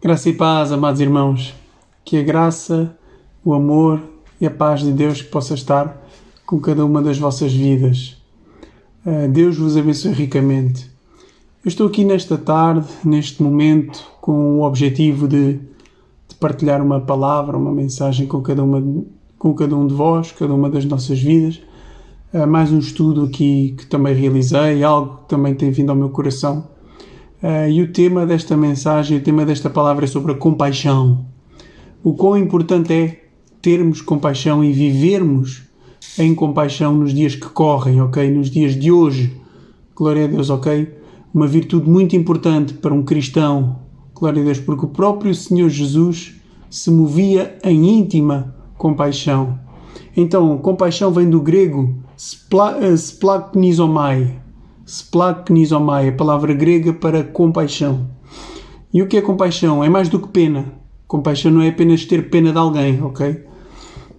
Graça e paz, amados irmãos. Que a graça, o amor e a paz de Deus que possa estar com cada uma das vossas vidas. Deus vos abençoe ricamente. Eu estou aqui nesta tarde, neste momento, com o objetivo de partilhar uma palavra, uma mensagem com cada um de vós, cada uma das nossas vidas. Mais um estudo aqui que também realizei, algo que também tem vindo ao meu coração. E o tema desta mensagem, o tema desta palavra é sobre a compaixão. O quão importante é termos compaixão e vivermos em compaixão nos dias que correm, ok? Nos dias de hoje. Glória a Deus, ok? Uma virtude muito importante para um cristão. Glória a Deus, porque o próprio Senhor Jesus se movia em íntima compaixão. Então, compaixão vem do grego splagchnizomai. Splagchnizomai, a palavra grega para compaixão. E o que é compaixão? É mais do que pena. Compaixão não é apenas ter pena de alguém, ok?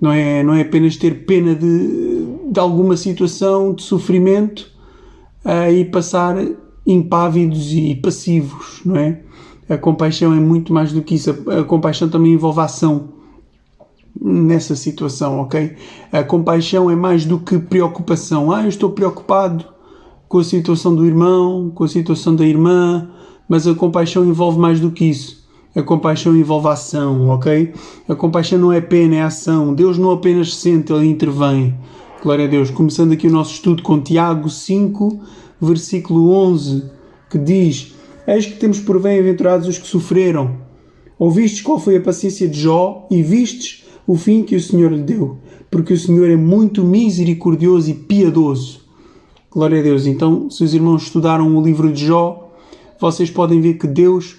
Não é apenas ter pena de alguma situação de sofrimento e passar impávidos e passivos, não é? A compaixão é muito mais do que isso. A compaixão também envolve ação nessa situação, ok? A compaixão é mais do que preocupação. Eu estou preocupado com a situação do irmão, com a situação da irmã, mas a compaixão envolve mais do que isso. A compaixão envolve ação, ok? A compaixão não é pena, é ação. Deus não apenas sente, Ele intervém. Glória a Deus. Começando aqui o nosso estudo com Tiago 5, versículo 11, que diz: Eis que temos por bem-aventurados os que sofreram. Ouvistes qual foi a paciência de Jó e vistes o fim que o Senhor lhe deu, porque o Senhor é muito misericordioso e piedoso. Glória a Deus. Então, se os irmãos estudaram o livro de Jó, vocês podem ver que Deus,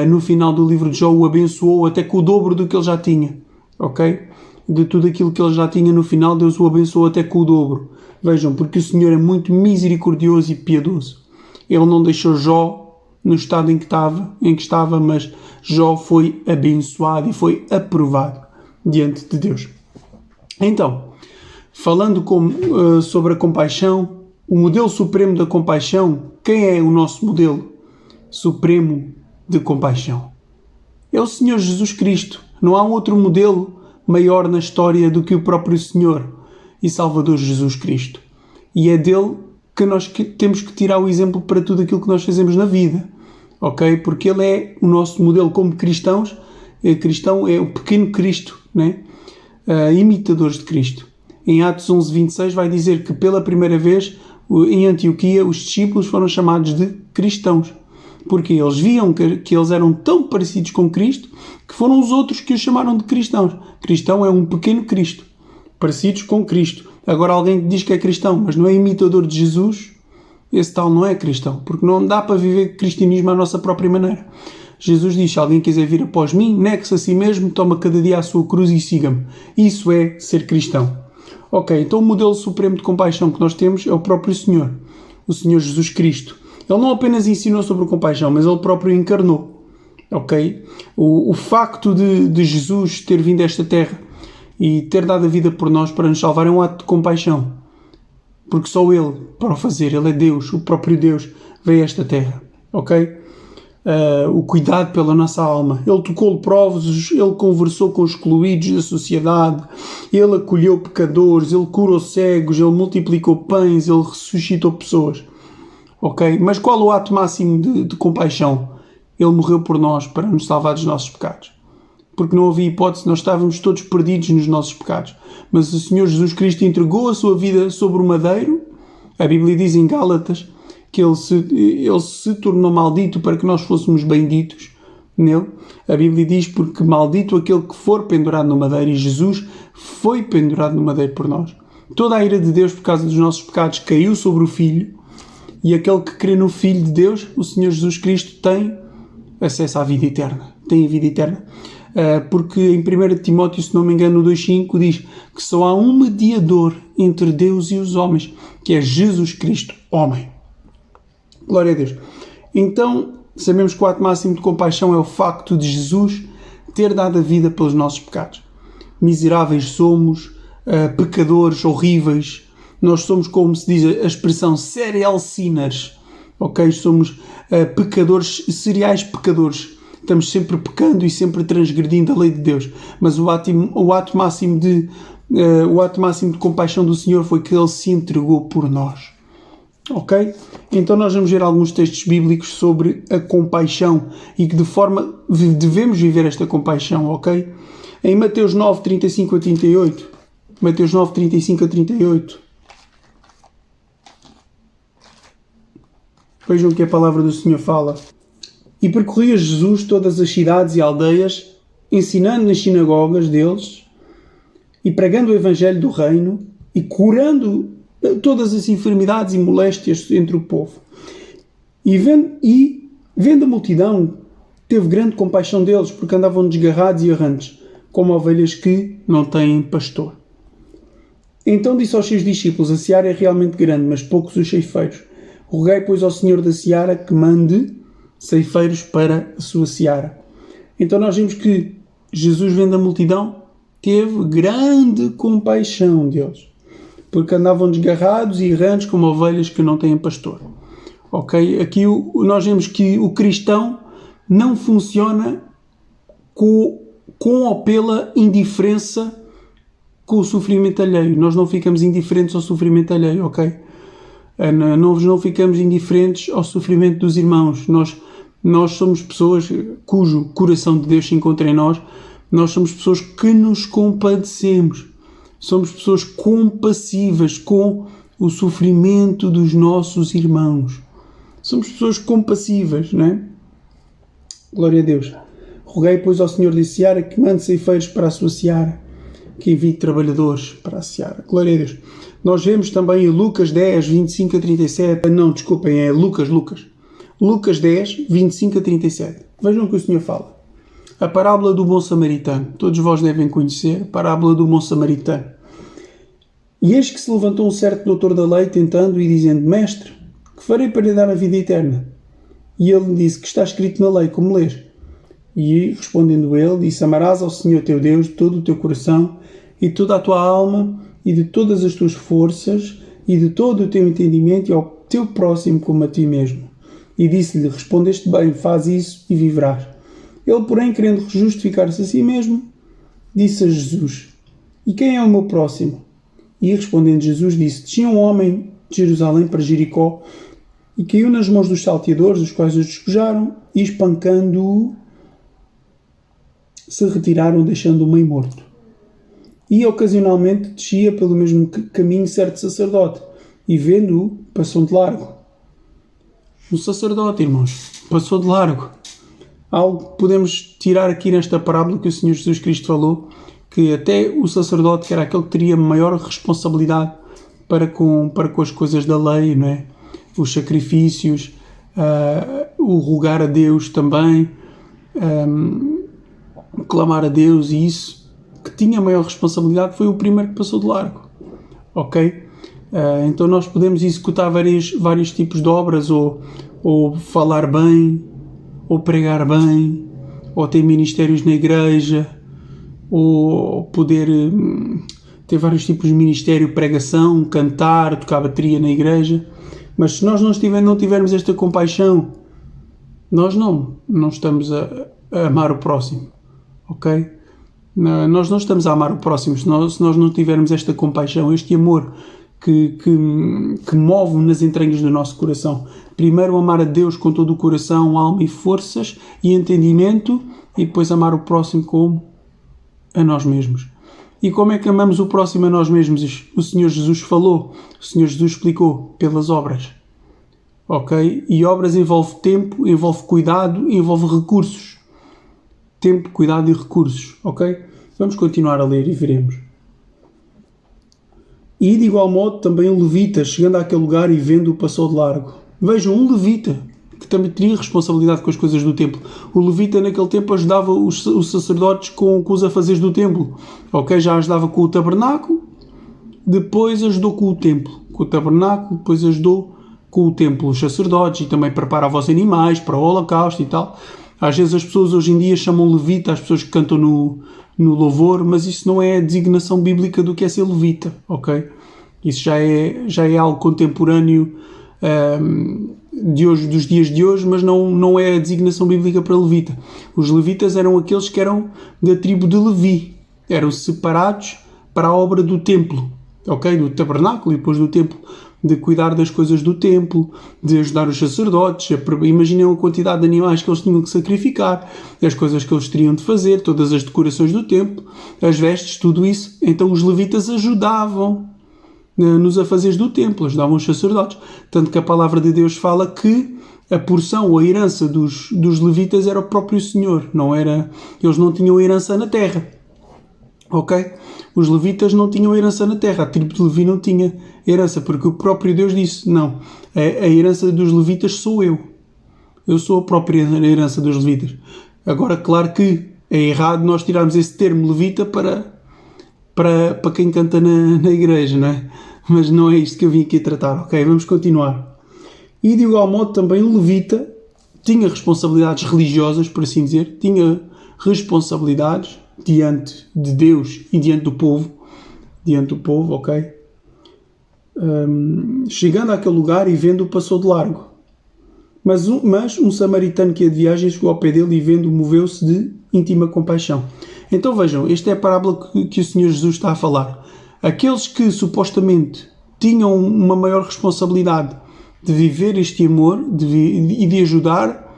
no final do livro de Jó, o abençoou até com o dobro do que ele já tinha. Ok? De tudo aquilo que ele já tinha no final, Deus o abençoou até com o dobro. Vejam, porque o Senhor é muito misericordioso e piedoso. Ele não deixou Jó no estado em que estava, mas Jó foi abençoado e foi aprovado diante de Deus. Então, falando sobre a compaixão, o modelo supremo da compaixão, quem é o nosso modelo supremo de compaixão? É o Senhor Jesus Cristo. Não há um outro modelo maior na história do que o próprio Senhor e Salvador Jesus Cristo. E é dele que nós temos que tirar o exemplo para tudo aquilo que nós fazemos na vida. Ok? Porque ele é o nosso modelo como cristãos. Cristão é o pequeno Cristo, né? Imitadores de Cristo. Em Atos 11:26 vai dizer que pela primeira vez em Antioquia os discípulos foram chamados de cristãos. Porque eles viam que eles eram tão parecidos com Cristo que foram os outros que os chamaram de cristãos. Cristão é um pequeno Cristo. Parecidos com Cristo. Agora alguém que diz que é cristão, mas não é imitador de Jesus, esse tal não é cristão. Porque não dá para viver cristianismo à nossa própria maneira. Jesus diz: se alguém quiser vir após mim, negue-se a si mesmo, toma cada dia a sua cruz e siga-me. Isso é ser cristão. Ok, então o modelo supremo de compaixão que nós temos é o próprio Senhor, o Senhor Jesus Cristo. Ele não apenas ensinou sobre compaixão, mas Ele próprio encarnou. Ok? O facto de Jesus ter vindo a esta terra e ter dado a vida por nós para nos salvar é um ato de compaixão. Porque só Ele para o fazer. Ele é Deus, o próprio Deus veio a esta terra. Ok? O cuidado pela nossa alma. Ele tocou leprosos, ele conversou com os excluídos da sociedade, ele acolheu pecadores, ele curou cegos, ele multiplicou pães, ele ressuscitou pessoas. Ok? Mas qual o ato máximo de compaixão? Ele morreu por nós para nos salvar dos nossos pecados. Porque não havia hipótese, nós estávamos todos perdidos nos nossos pecados. Mas o Senhor Jesus Cristo entregou a sua vida sobre o madeiro. A Bíblia diz em Gálatas que ele se tornou maldito para que nós fôssemos benditos nele. A Bíblia diz: porque maldito aquele que for pendurado no madeiro, e Jesus foi pendurado no madeiro por nós. Toda a ira de Deus por causa dos nossos pecados caiu sobre o Filho, e aquele que crê no Filho de Deus, o Senhor Jesus Cristo, tem acesso à vida eterna. Tem a vida eterna. Porque em 1 Timóteo, se não me engano, no 2:5 diz que só há um mediador entre Deus e os homens, que é Jesus Cristo, homem. Glória a Deus. Então, sabemos que o ato máximo de compaixão é o facto de Jesus ter dado a vida pelos nossos pecados. Miseráveis somos, pecadores horríveis. Nós somos, como se diz a expressão, serial sinners. Ok? Somos pecadores, seriais pecadores. estamos sempre pecando e sempre transgredindo a lei de Deus. Mas o ato máximo de compaixão do Senhor foi que Ele se entregou por nós. Ok? Então nós vamos ver alguns textos bíblicos sobre a compaixão e que de forma devemos viver esta compaixão, ok? Em Mateus 9, 35 a 38. Mateus 9, 35 a 38. Vejam o que a palavra do Senhor fala. E percorria Jesus todas as cidades e aldeias, ensinando nas sinagogas deles e pregando o evangelho do reino e curando todas as enfermidades e moléstias entre o povo. E vendo a multidão, teve grande compaixão deles, porque andavam desgarrados e errantes, como ovelhas que não têm pastor. Então disse aos seus discípulos: a seara é realmente grande, mas poucos os ceifeiros. Roguei, pois, ao Senhor da seara que mande ceifeiros para a sua seara. Então nós vimos que Jesus, vendo a multidão, teve grande compaixão deles, porque andavam desgarrados e errantes como ovelhas que não têm pastor. Ok? Aqui nós vemos que o cristão não funciona com ou pela indiferença com o sofrimento alheio. Nós não ficamos indiferentes ao sofrimento alheio, ok? Não ficamos indiferentes ao sofrimento dos irmãos. Nós somos pessoas cujo coração de Deus se encontra em nós. Nós somos pessoas que nos compadecemos. Somos pessoas compassivas com o sofrimento dos nossos irmãos. Somos pessoas compassivas, não é? Glória a Deus. Roguei, pois, ao Senhor da seara que mande ceifeiros para a sua seara, que envie trabalhadores para a seara. Glória a Deus. Nós vemos também em Lucas 10, 25 a 37. Não, desculpem, é Lucas. Lucas 10, 25 a 37. Vejam o que o Senhor fala. A parábola do bom samaritano. Todos vós devem conhecer a parábola do bom samaritano. E eis que se levantou um certo doutor da lei, tentando e dizendo: Mestre, que farei para lhe dar a vida eterna? E ele lhe disse: que está escrito na lei, como lês? E respondendo ele, disse: amarás ao Senhor teu Deus de todo o teu coração e de toda a tua alma e de todas as tuas forças e de todo o teu entendimento, e ao teu próximo como a ti mesmo. E disse-lhe: respondeste bem, faz isso e viverás. Ele, porém, querendo justificar-se a si mesmo, disse a Jesus: e quem é o meu próximo? E respondendo Jesus, disse: descia um homem de Jerusalém para Jericó e caiu nas mãos dos salteadores, os quais o despojaram e, espancando-o, se retiraram, deixando-o meio morto. E ocasionalmente descia pelo mesmo caminho certo sacerdote, e vendo-o, passou de largo. O sacerdote, irmãos, passou de largo. Algo que podemos tirar aqui nesta parábola que o Senhor Jesus Cristo falou, que até o sacerdote, que era aquele que teria maior responsabilidade para com as coisas da lei, não é? Os sacrifícios, o rogar a Deus também, clamar a Deus, e isso, que tinha maior responsabilidade, foi o primeiro que passou de largo. Ok? Então nós podemos executar vários tipos de obras, ou falar bem, ou pregar bem, ou ter ministérios na igreja, ou poder ter vários tipos de ministério, pregação, cantar, tocar bateria na igreja. Mas se nós não tivermos esta compaixão, nós não estamos a amar o próximo, ok? Nós não estamos a amar o próximo se nós não tivermos esta compaixão, este amor que move nas entranhas do nosso coração. Primeiro amar a Deus com todo o coração, alma e forças e entendimento, e depois amar o próximo como a nós mesmos. E como é que amamos o próximo a nós mesmos? O Senhor Jesus falou, o Senhor Jesus explicou: pelas obras. Ok? E obras envolve tempo, envolve cuidado, envolve recursos. Tempo, cuidado e recursos. Ok? Vamos continuar a ler e veremos. E de igual modo também um levita, chegando àquele lugar e vendo-o, passou de largo. Vejam, um levita, que também tinha responsabilidade com as coisas do templo. O levita naquele tempo ajudava os sacerdotes com os afazeres do templo. Ok? Já ajudava com o tabernáculo, depois ajudou com o templo. Com o tabernáculo, depois ajudou com o templo, os sacerdotes, e também preparava os animais para o holocausto e tal. Às vezes as pessoas hoje em dia chamam levita as pessoas que cantam no louvor, mas isso não é a designação bíblica do que é ser levita, ok? Isso já é algo contemporâneo dos dias de hoje, mas não é a designação bíblica para levita. Os levitas eram aqueles que eram da tribo de Levi, eram separados para a obra do templo, ok? Do tabernáculo e depois do templo, de cuidar das coisas do templo, de ajudar os sacerdotes. Imaginem a quantidade de animais que eles tinham que sacrificar, as coisas que eles teriam de fazer, todas as decorações do templo, as vestes, tudo isso. Então os levitas ajudavam nos afazeres do templo, ajudavam os sacerdotes. Tanto que a palavra de Deus fala que a porção ou a herança dos levitas era o próprio Senhor, eles não tinham herança na terra. Ok? Os levitas não tinham herança na terra, a tribo de Levi não tinha herança, porque o próprio Deus disse, não, a herança dos levitas sou eu sou a própria herança dos levitas. Agora, claro que é errado nós tirarmos esse termo levita para quem canta na igreja, não é? Mas não é isto que eu vim aqui tratar, ok? Vamos continuar. E de igual modo também o levita tinha responsabilidades religiosas, por assim dizer, tinha responsabilidades diante de Deus e diante do povo, ok? Chegando àquele lugar e vendo-o passou de largo. Mas um samaritano que ia de viagem chegou ao pé dele e vendo-o moveu-se de íntima compaixão. Então vejam, esta é a parábola que o Senhor Jesus está a falar. Aqueles que supostamente tinham uma maior responsabilidade de viver este amor e de ajudar,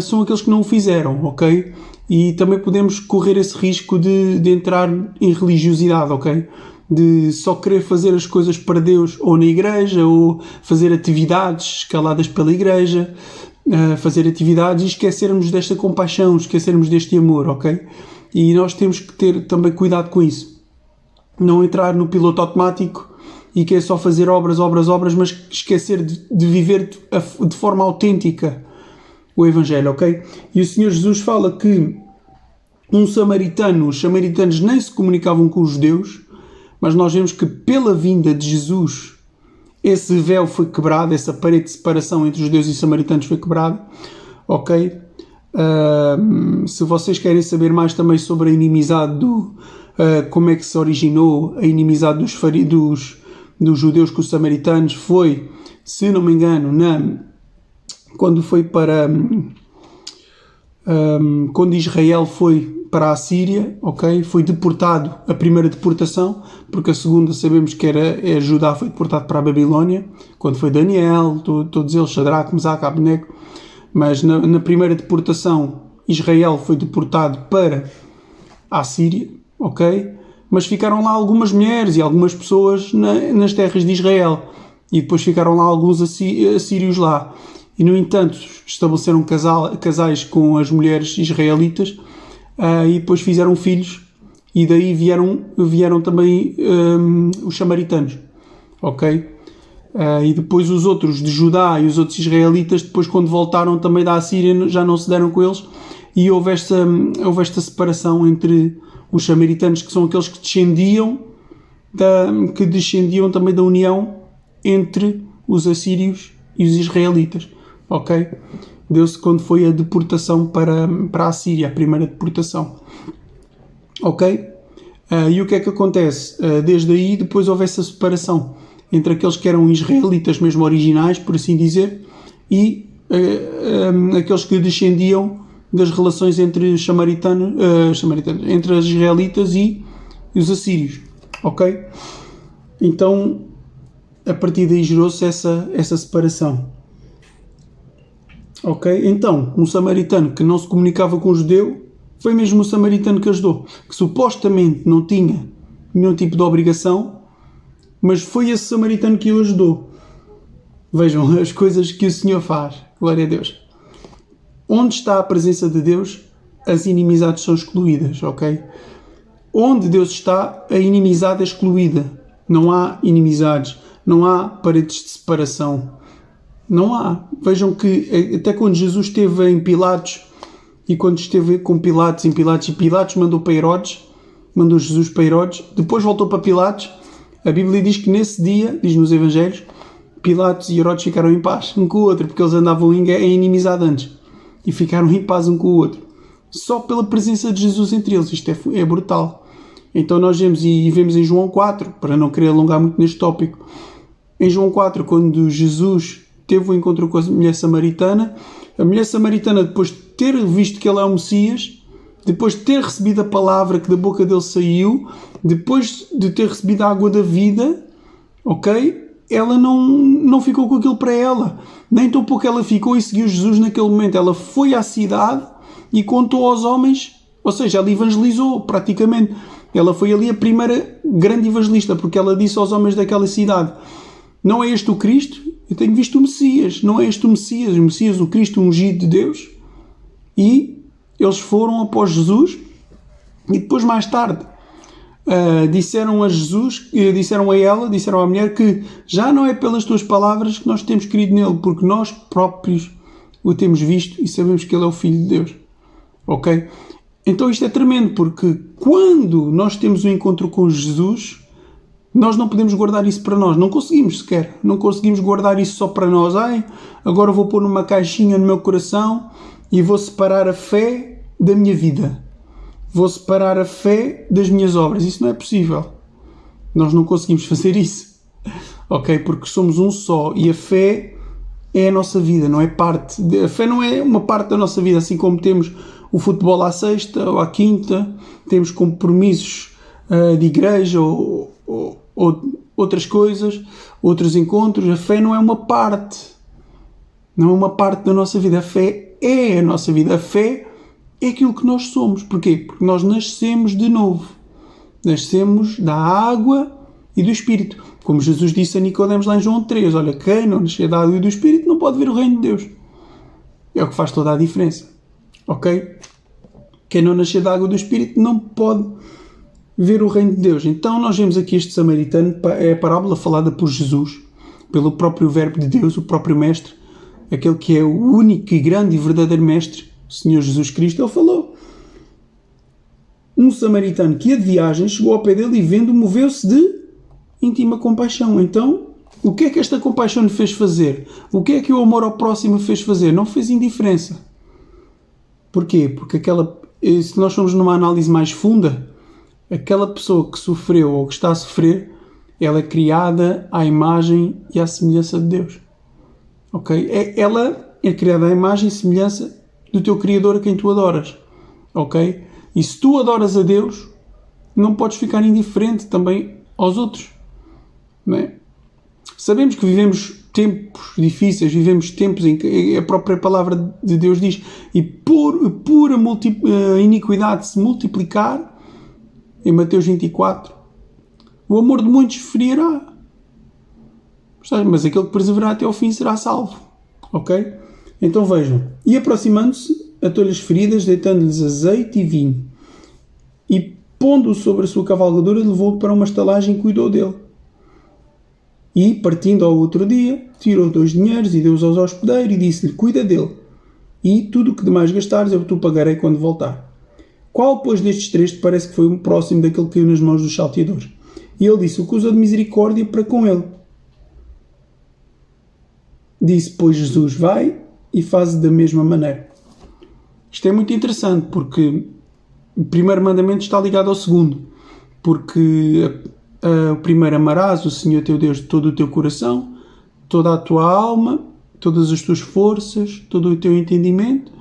são aqueles que não o fizeram, ok? E também podemos correr esse risco de entrar em religiosidade, ok? De só querer fazer as coisas para Deus ou na igreja, ou fazer atividades escaladas pela igreja, fazer atividades e esquecermos desta compaixão, esquecermos deste amor, ok? E nós temos que ter também cuidado com isso. Não entrar no piloto automático e querer só fazer obras, mas esquecer de viver de forma autêntica o Evangelho, ok? E o Senhor Jesus fala que os samaritanos nem se comunicavam com os judeus, mas nós vemos que pela vinda de Jesus esse véu foi quebrado, essa parede de separação entre os judeus e os samaritanos foi quebrada, ok? Se vocês querem saber mais também sobre a inimizade como é que se originou a inimizade dos judeus com os samaritanos, foi, se não me engano, quando Israel foi para a Síria, ok? Foi deportado, a primeira deportação, porque a segunda sabemos que Judá foi deportado para a Babilónia, quando foi Daniel, todos eles, Shadraque, Mesaque, Abednego, mas na primeira deportação Israel foi deportado para a Síria, ok? Mas ficaram lá algumas mulheres e algumas pessoas nas terras de Israel, e depois ficaram lá alguns assírios lá. E, no entanto, estabeleceram casais com as mulheres israelitas e depois fizeram filhos, e daí vieram também os samaritanos, ok? E depois os outros de Judá e os outros israelitas, depois quando voltaram também da Assíria, já não se deram com eles, e houve esta separação entre os samaritanos, que são aqueles que descendiam também da união entre os assírios e os israelitas. Ok? Deu-se quando foi a deportação para a Síria, a primeira deportação. Ok? E o que é que acontece? Desde aí, depois houve essa separação entre aqueles que eram israelitas mesmo originais, por assim dizer, e aqueles que descendiam das relações entre entre os israelitas e os assírios. Ok? Então, a partir daí gerou-se essa separação. Ok? Então, um samaritano que não se comunicava com o judeu foi mesmo o samaritano que ajudou, que supostamente não tinha nenhum tipo de obrigação, mas foi esse samaritano que o ajudou. Vejam as coisas que o Senhor faz. Glória a Deus. Onde está a presença de Deus, as inimizades são excluídas, ok? Onde Deus está, a inimizade é excluída. Não há inimizades, não há paredes de separação. Não há. Vejam que até quando Jesus esteve em Pilatos, e quando esteve com Pilatos, e Pilatos mandou Jesus para Herodes, depois voltou para Pilatos, a Bíblia diz que nesse dia, diz nos Evangelhos, Pilatos e Herodes ficaram em paz um com o outro, porque eles andavam em inimizade antes, e ficaram em paz um com o outro, só pela presença de Jesus entre eles. Isto é brutal. Então nós vemos em João 4, para não querer alongar muito neste tópico, em João 4, quando Jesus teve o encontro com a mulher samaritana. A mulher samaritana, depois de ter visto que ele é o Messias, depois de ter recebido a palavra que da boca dele saiu, depois de ter recebido a água da vida, ok? Ela não ficou com aquilo para ela. Nem tão pouco ela ficou e seguiu Jesus naquele momento. Ela foi à cidade e contou aos homens, ou seja, ela evangelizou praticamente. Ela foi ali a primeira grande evangelista, porque ela disse aos homens daquela cidade: não é este o Cristo? Eu tenho visto o Messias. Não é este o Messias, o Cristo ungido de Deus? E eles foram após Jesus e depois, mais tarde, disseram a Jesus, disseram a ela, disseram à mulher que já não é pelas tuas palavras que nós temos crido nele, porque nós próprios o temos visto e sabemos que ele é o Filho de Deus. Ok? Então isto é tremendo, porque quando nós temos um encontro com Jesus, nós não podemos guardar isso para nós. Não conseguimos sequer. Não conseguimos guardar isso só para nós. Agora vou pôr numa caixinha no meu coração e vou separar a fé da minha vida. Vou separar a fé das minhas obras. Isso não é possível. Nós não conseguimos fazer isso. Ok? Porque somos um só. E a fé é a nossa vida, não é parte. A fé não é uma parte da nossa vida, assim como temos o futebol à sexta ou à quinta, temos compromissos de igreja ou outras coisas, outros encontros. A fé não é uma parte. Não é uma parte da nossa vida. A fé é a nossa vida. A fé é aquilo que nós somos. Porquê? Porque nós nascemos de novo. Nascemos da água e do Espírito. Como Jesus disse a Nicodemos lá em João 3. Olha, quem não nascer da água e do Espírito não pode ver o reino de Deus. É o que faz toda a diferença. Ok? Quem não nascer da água e do Espírito não pode ver o reino de Deus. Então nós vemos aqui este samaritano, é a parábola falada por Jesus, pelo próprio verbo de Deus, o próprio mestre, aquele que é o único e grande e verdadeiro mestre, o Senhor Jesus Cristo. Ele falou: um samaritano que ia de viagem chegou ao pé dele e vendo, moveu-se de íntima compaixão. Então, o que é que esta compaixão lhe fez fazer? O que é que o amor ao próximo fez fazer? Não fez indiferença. Porquê? Porque se nós formos numa análise mais funda, aquela pessoa que sofreu ou que está a sofrer, ela é criada à imagem e à semelhança de Deus. Ok? Ela é criada à imagem e semelhança do teu Criador, a quem tu adoras. Ok? E se tu adoras a Deus, não podes ficar indiferente também aos outros. Não é? Sabemos que vivemos tempos difíceis, vivemos tempos em que a própria palavra de Deus diz: e por a iniquidade se multiplicar, em Mateus 24, o amor de muitos esfriará. Mas aquele que perseverar até ao fim será salvo. Ok? Então vejam. E aproximando-se, atou-lhe as feridas, deitando-lhes azeite e vinho. E pondo-o sobre a sua cavalgadura, levou-o para uma estalagem e cuidou dele. E, partindo ao outro dia, tirou 2 dinheiros e deu-os aos hospedeiros e disse-lhe: cuida dele. E tudo o que demais gastares eu te pagarei quando voltar. Qual, pois, destes 3 te parece que foi um próximo daquele que caiu nas mãos dos salteadores? E ele disse: o que usou de misericórdia para com ele. Disse, pois, Jesus: vai e faz da mesma maneira. Isto é muito interessante, porque o primeiro mandamento está ligado ao segundo. Porque o primeiro: amarás o Senhor teu Deus de todo o teu coração, toda a tua alma, todas as tuas forças, todo o teu entendimento.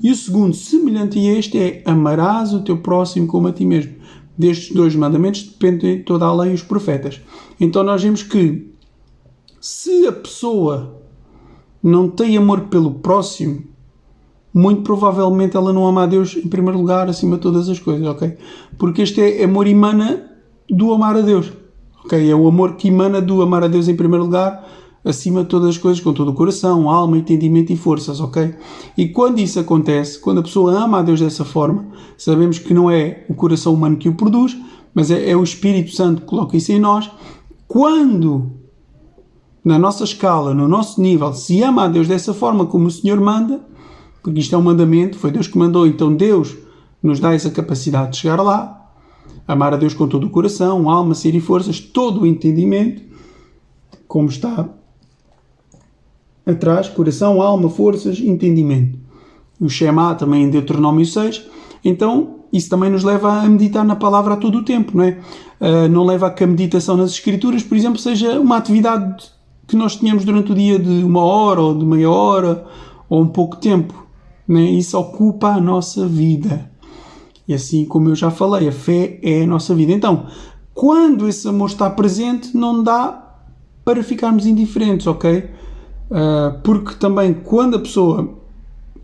E o segundo, semelhante a este, é: amarás o teu próximo como a ti mesmo. Destes 2 mandamentos depende toda a lei e os profetas. Então nós vemos que se a pessoa não tem amor pelo próximo, muito provavelmente ela não ama a Deus em primeiro lugar, acima de todas as coisas, ok? Porque este amor emana do amar a Deus, ok? É o amor que emana do amar a Deus em primeiro lugar, acima de todas as coisas, com todo o coração, alma, entendimento e forças, ok? E quando isso acontece, quando a pessoa ama a Deus dessa forma, sabemos que não é o coração humano que o produz, mas é o Espírito Santo que coloca isso em nós. Quando, na nossa escala, no nosso nível, se ama a Deus dessa forma como o Senhor manda, porque isto é um mandamento, foi Deus que mandou, então Deus nos dá essa capacidade de chegar lá, amar a Deus com todo o coração, alma, ser e forças, todo o entendimento, como está atrás: coração, alma, forças, entendimento. O Shema também em Deuteronômio 6. Então, isso também nos leva a meditar na palavra a todo o tempo, não é? Não leva a que a meditação nas Escrituras, por exemplo, seja uma atividade que nós tenhamos durante o dia de 1 hora ou de meia hora ou um pouco tempo, né? Isso ocupa a nossa vida. E assim como eu já falei, a fé é a nossa vida. Então, quando esse amor está presente, não dá para ficarmos indiferentes, ok? Porque também quando a pessoa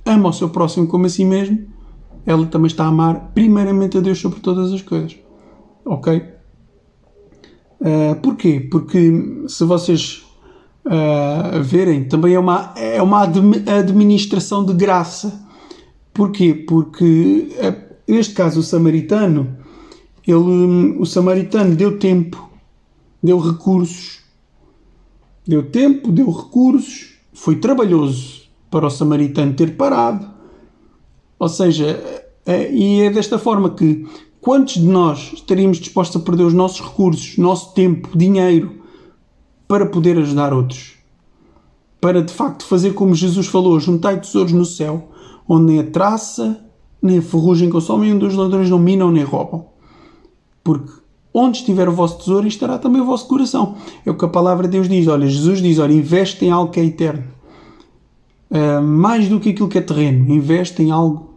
ama o seu próximo como a si mesmo, ela também está a amar primeiramente a Deus sobre todas as coisas, ok? Porquê? Porque se vocês verem, também é uma administração de graça. Porquê? Porque neste caso o samaritano deu tempo, deu recursos, foi trabalhoso para o samaritano ter parado. Ou seja, e é desta forma que quantos de nós estaríamos dispostos a perder os nossos recursos, nosso tempo, dinheiro, para poder ajudar outros? Para de facto fazer como Jesus falou: juntai tesouros no céu, onde nem a traça, nem a ferrugem consomem, onde os ladrões não minam nem roubam. Porque onde estiver o vosso tesouro, estará também o vosso coração. É o que a palavra de Deus diz. Olha, Jesus diz, investe em algo que é eterno. Mais do que aquilo que é terreno, investe em algo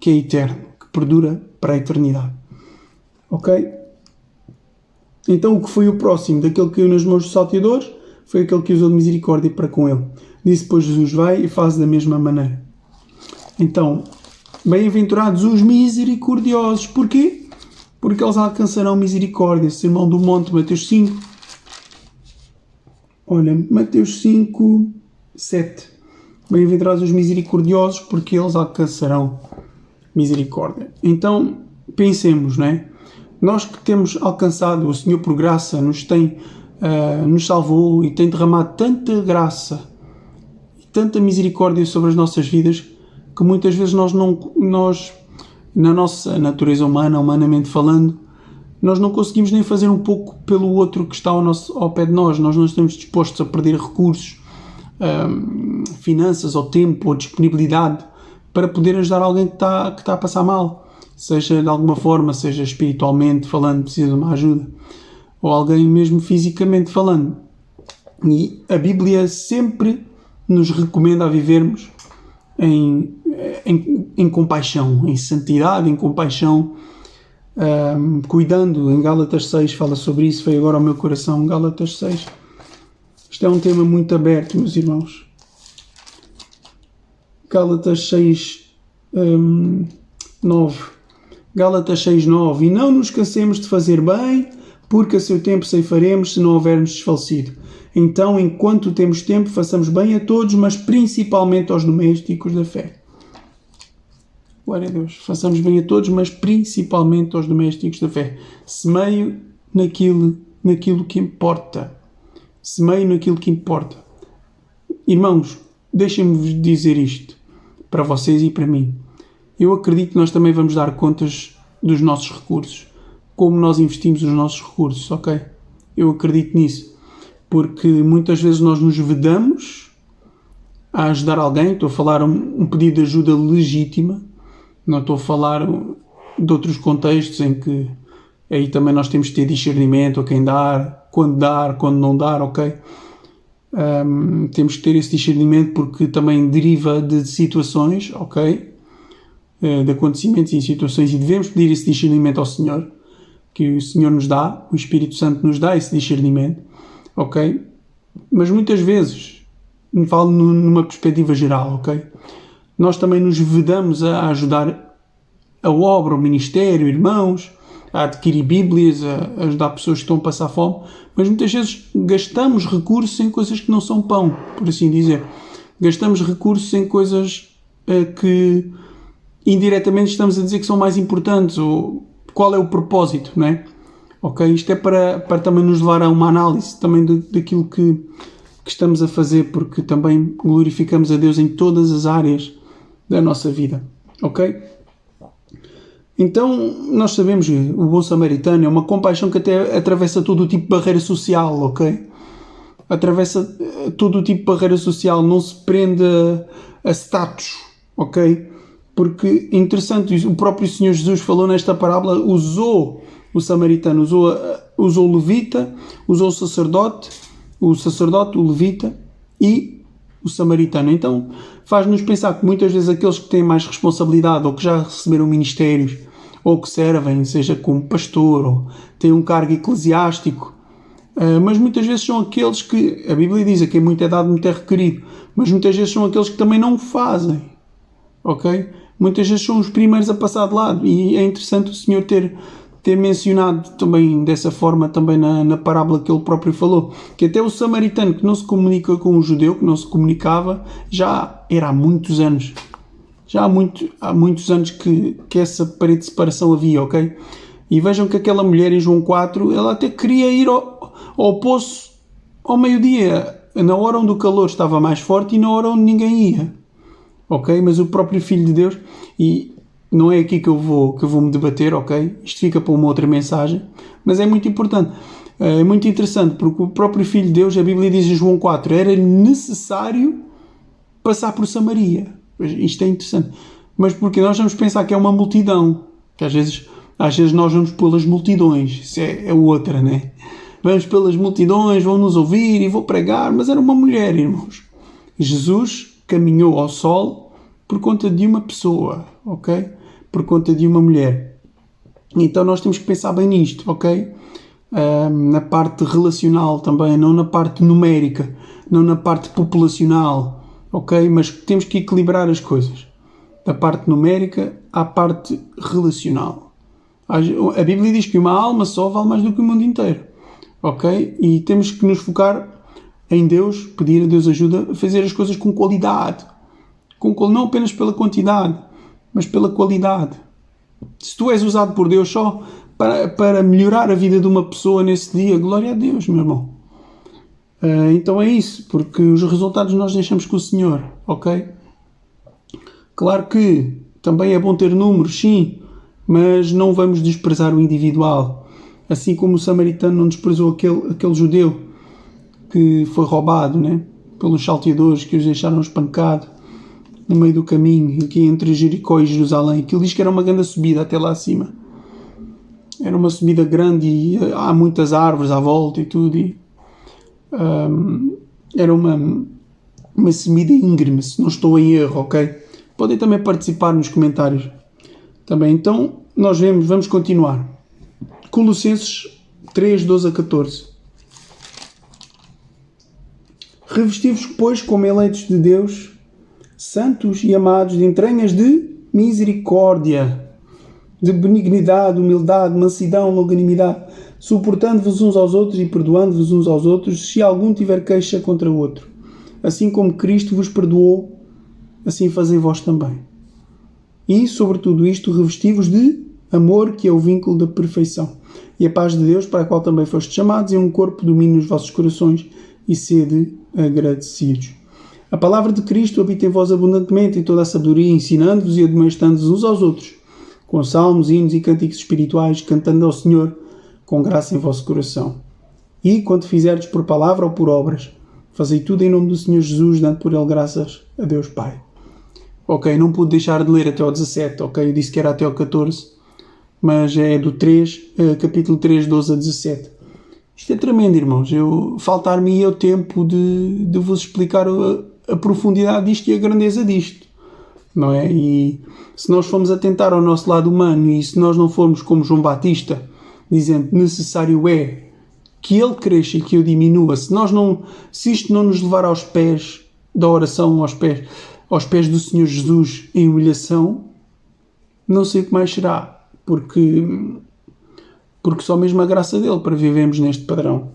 que é eterno, que perdura para a eternidade. Ok? Então, o que foi o próximo daquele que caiu nas mãos dos salteadores foi aquele que usou de misericórdia para com ele. Disse, pois, Jesus, vai e faz da mesma maneira. Então, bem-aventurados os misericordiosos. Porquê? Porque eles alcançarão misericórdia. Sermão do Monte, Mateus 5. Olha, Mateus 5, 7. Bem-aventurados os misericordiosos, porque eles alcançarão misericórdia. Então, pensemos, não é? Nós que temos alcançado, o Senhor por graça nos salvou e tem derramado tanta graça e tanta misericórdia sobre as nossas vidas, que muitas vezes nós na nossa natureza humana, humanamente falando, nós não conseguimos nem fazer um pouco pelo outro que está ao pé de nós. Nós não estamos dispostos a perder recursos, finanças ou tempo ou disponibilidade para poder ajudar alguém que está a passar mal, seja de alguma forma, seja espiritualmente falando, precisa de uma ajuda, ou alguém mesmo fisicamente falando. E a Bíblia sempre nos recomenda a vivermos em compaixão, em santidade, em compaixão, cuidando. Em Gálatas 6 fala sobre isso, veio agora ao meu coração, Gálatas 6. Isto é um tema muito aberto, meus irmãos. Gálatas 6, 9. Gálatas 6, 9. E não nos cansemos de fazer bem, porque a seu tempo ceifaremos se não houvermos desfalecido. Então, enquanto temos tempo, façamos bem a todos, mas principalmente aos domésticos da fé. Glória a Deus. Façamos bem a todos, mas principalmente aos domésticos da fé. Semeio naquilo que importa. Semeio naquilo que importa. Irmãos, deixem-me dizer isto para vocês e para mim. Eu acredito que nós também vamos dar contas dos nossos recursos, como nós investimos os nossos recursos, ok? Eu acredito nisso, porque muitas vezes nós nos vedamos a ajudar alguém. Estou a falar um pedido de ajuda legítima, não estou a falar de outros contextos em que aí também nós temos de ter discernimento a quem dar, quando não dar, ok? Temos que ter esse discernimento porque também deriva de situações, ok? De acontecimentos e situações, e devemos pedir esse discernimento ao Senhor, que o Senhor nos dá, o Espírito Santo nos dá esse discernimento, ok? Mas muitas vezes, falo numa perspectiva geral, ok? Nós também nos vedamos a ajudar a obra, o ministério, irmãos, a adquirir Bíblias, a ajudar pessoas que estão a passar fome, mas muitas vezes gastamos recursos em coisas que não são pão, por assim dizer. Gastamos recursos em coisas que indiretamente estamos a dizer que são mais importantes, ou qual é o propósito, não é? Ok? Isto é para também nos levar a uma análise também daquilo que estamos a fazer, porque também glorificamos a Deus em todas as áreas da nossa vida, ok? Então, nós sabemos que o bom samaritano é uma compaixão que até atravessa todo o tipo de barreira social, ok? Atravessa todo o tipo de barreira social, não se prende a status, ok? Porque, interessante, o próprio Senhor Jesus falou nesta parábola, usou o samaritano, usou o levita, usou o sacerdote o sacerdote, o levita e o samaritano. Então faz-nos pensar que muitas vezes aqueles que têm mais responsabilidade ou que já receberam ministérios ou que servem, seja como pastor ou têm um cargo eclesiástico, mas muitas vezes são aqueles que, a Bíblia diz, a quem muito é dado, muito é requerido, mas muitas vezes são aqueles que também não o fazem, ok? Muitas vezes são os primeiros a passar de lado, e é interessante o Senhor ter mencionado também dessa forma também na parábola que ele próprio falou, que até o samaritano que não se comunica com o judeu, que não se comunicava, já era há muitos anos. Já há muitos anos que essa parede de separação havia, ok? E vejam que aquela mulher em João 4, ela até queria ir ao poço ao meio-dia, na hora onde o calor estava mais forte e na hora onde ninguém ia. Ok? Mas o próprio Filho de Deus, e não é aqui que eu vou me debater, ok? Isto fica para uma outra mensagem, mas é muito importante. É muito interessante, porque o próprio Filho de Deus, a Bíblia diz em João 4, era necessário passar por Samaria. Isto é interessante. Mas porque nós vamos pensar que é uma multidão, que às vezes nós vamos pelas multidões, isso é outra, né? Vamos pelas multidões, vão nos ouvir e vou pregar, mas era uma mulher, irmãos. Jesus caminhou ao sol por conta de uma pessoa, ok? Por conta de uma mulher. Então nós temos que pensar bem nisto, ok? Na parte relacional também, não na parte numérica, não na parte populacional, ok? Mas temos que equilibrar as coisas. Da parte numérica à parte relacional. A Bíblia diz que uma alma só vale mais do que o mundo inteiro, ok? E temos que nos focar em Deus, pedir a Deus ajuda a fazer as coisas com qualidade. Não apenas pela quantidade, mas pela qualidade. Se tu és usado por Deus só para melhorar a vida de uma pessoa nesse dia, glória a Deus, meu irmão. Então é isso, porque os resultados nós deixamos com o Senhor, ok? Claro que também é bom ter números, sim, mas não vamos desprezar o individual. Assim como o samaritano não desprezou aquele judeu que foi roubado, né, pelos salteadores que os deixaram espancado no meio do caminho, aqui entre Jericó e Jerusalém. Aquilo diz que era uma grande subida até lá acima. Era uma subida grande e há muitas árvores à volta e tudo. Era uma subida íngreme, se não estou em erro, ok? Podem também participar nos comentários. Também, então, nós vamos continuar. Colossenses 3, 12 a 14. Revesti-vos, pois, como eleitos de Deus, santos e amados, de entranhas de misericórdia, de benignidade, humildade, mansidão, longanimidade, suportando-vos uns aos outros e perdoando-vos uns aos outros, se algum tiver queixa contra o outro. Assim como Cristo vos perdoou, assim fazei vós também. E, sobre tudo isto, revesti-vos de amor, que é o vínculo da perfeição. E a paz de Deus, para a qual também fostes chamados, em um corpo domine os vossos corações e sede agradecidos. A palavra de Cristo habita em vós abundantemente em toda a sabedoria, ensinando-vos e admoestando-vos uns aos outros, com salmos, hinos e cânticos espirituais, cantando ao Senhor com graça em vosso coração. E, quando fizerdes por palavra ou por obras, fazei tudo em nome do Senhor Jesus, dando por ele graças a Deus Pai. Ok, não pude deixar de ler até ao 17, ok? Eu disse que era até ao 14, mas é do 3, capítulo 3, 12 a 17. Isto é tremendo, irmãos. Faltar-me o tempo de vos explicar a profundidade disto e a grandeza disto, não é? E se nós formos atentar ao nosso lado humano e se nós não formos como João Batista, dizendo necessário é que ele cresça e que eu diminua, se isto não nos levar aos pés da oração, aos pés do Senhor Jesus em humilhação, não sei o que mais será, porque só mesmo a graça dele para vivermos neste padrão.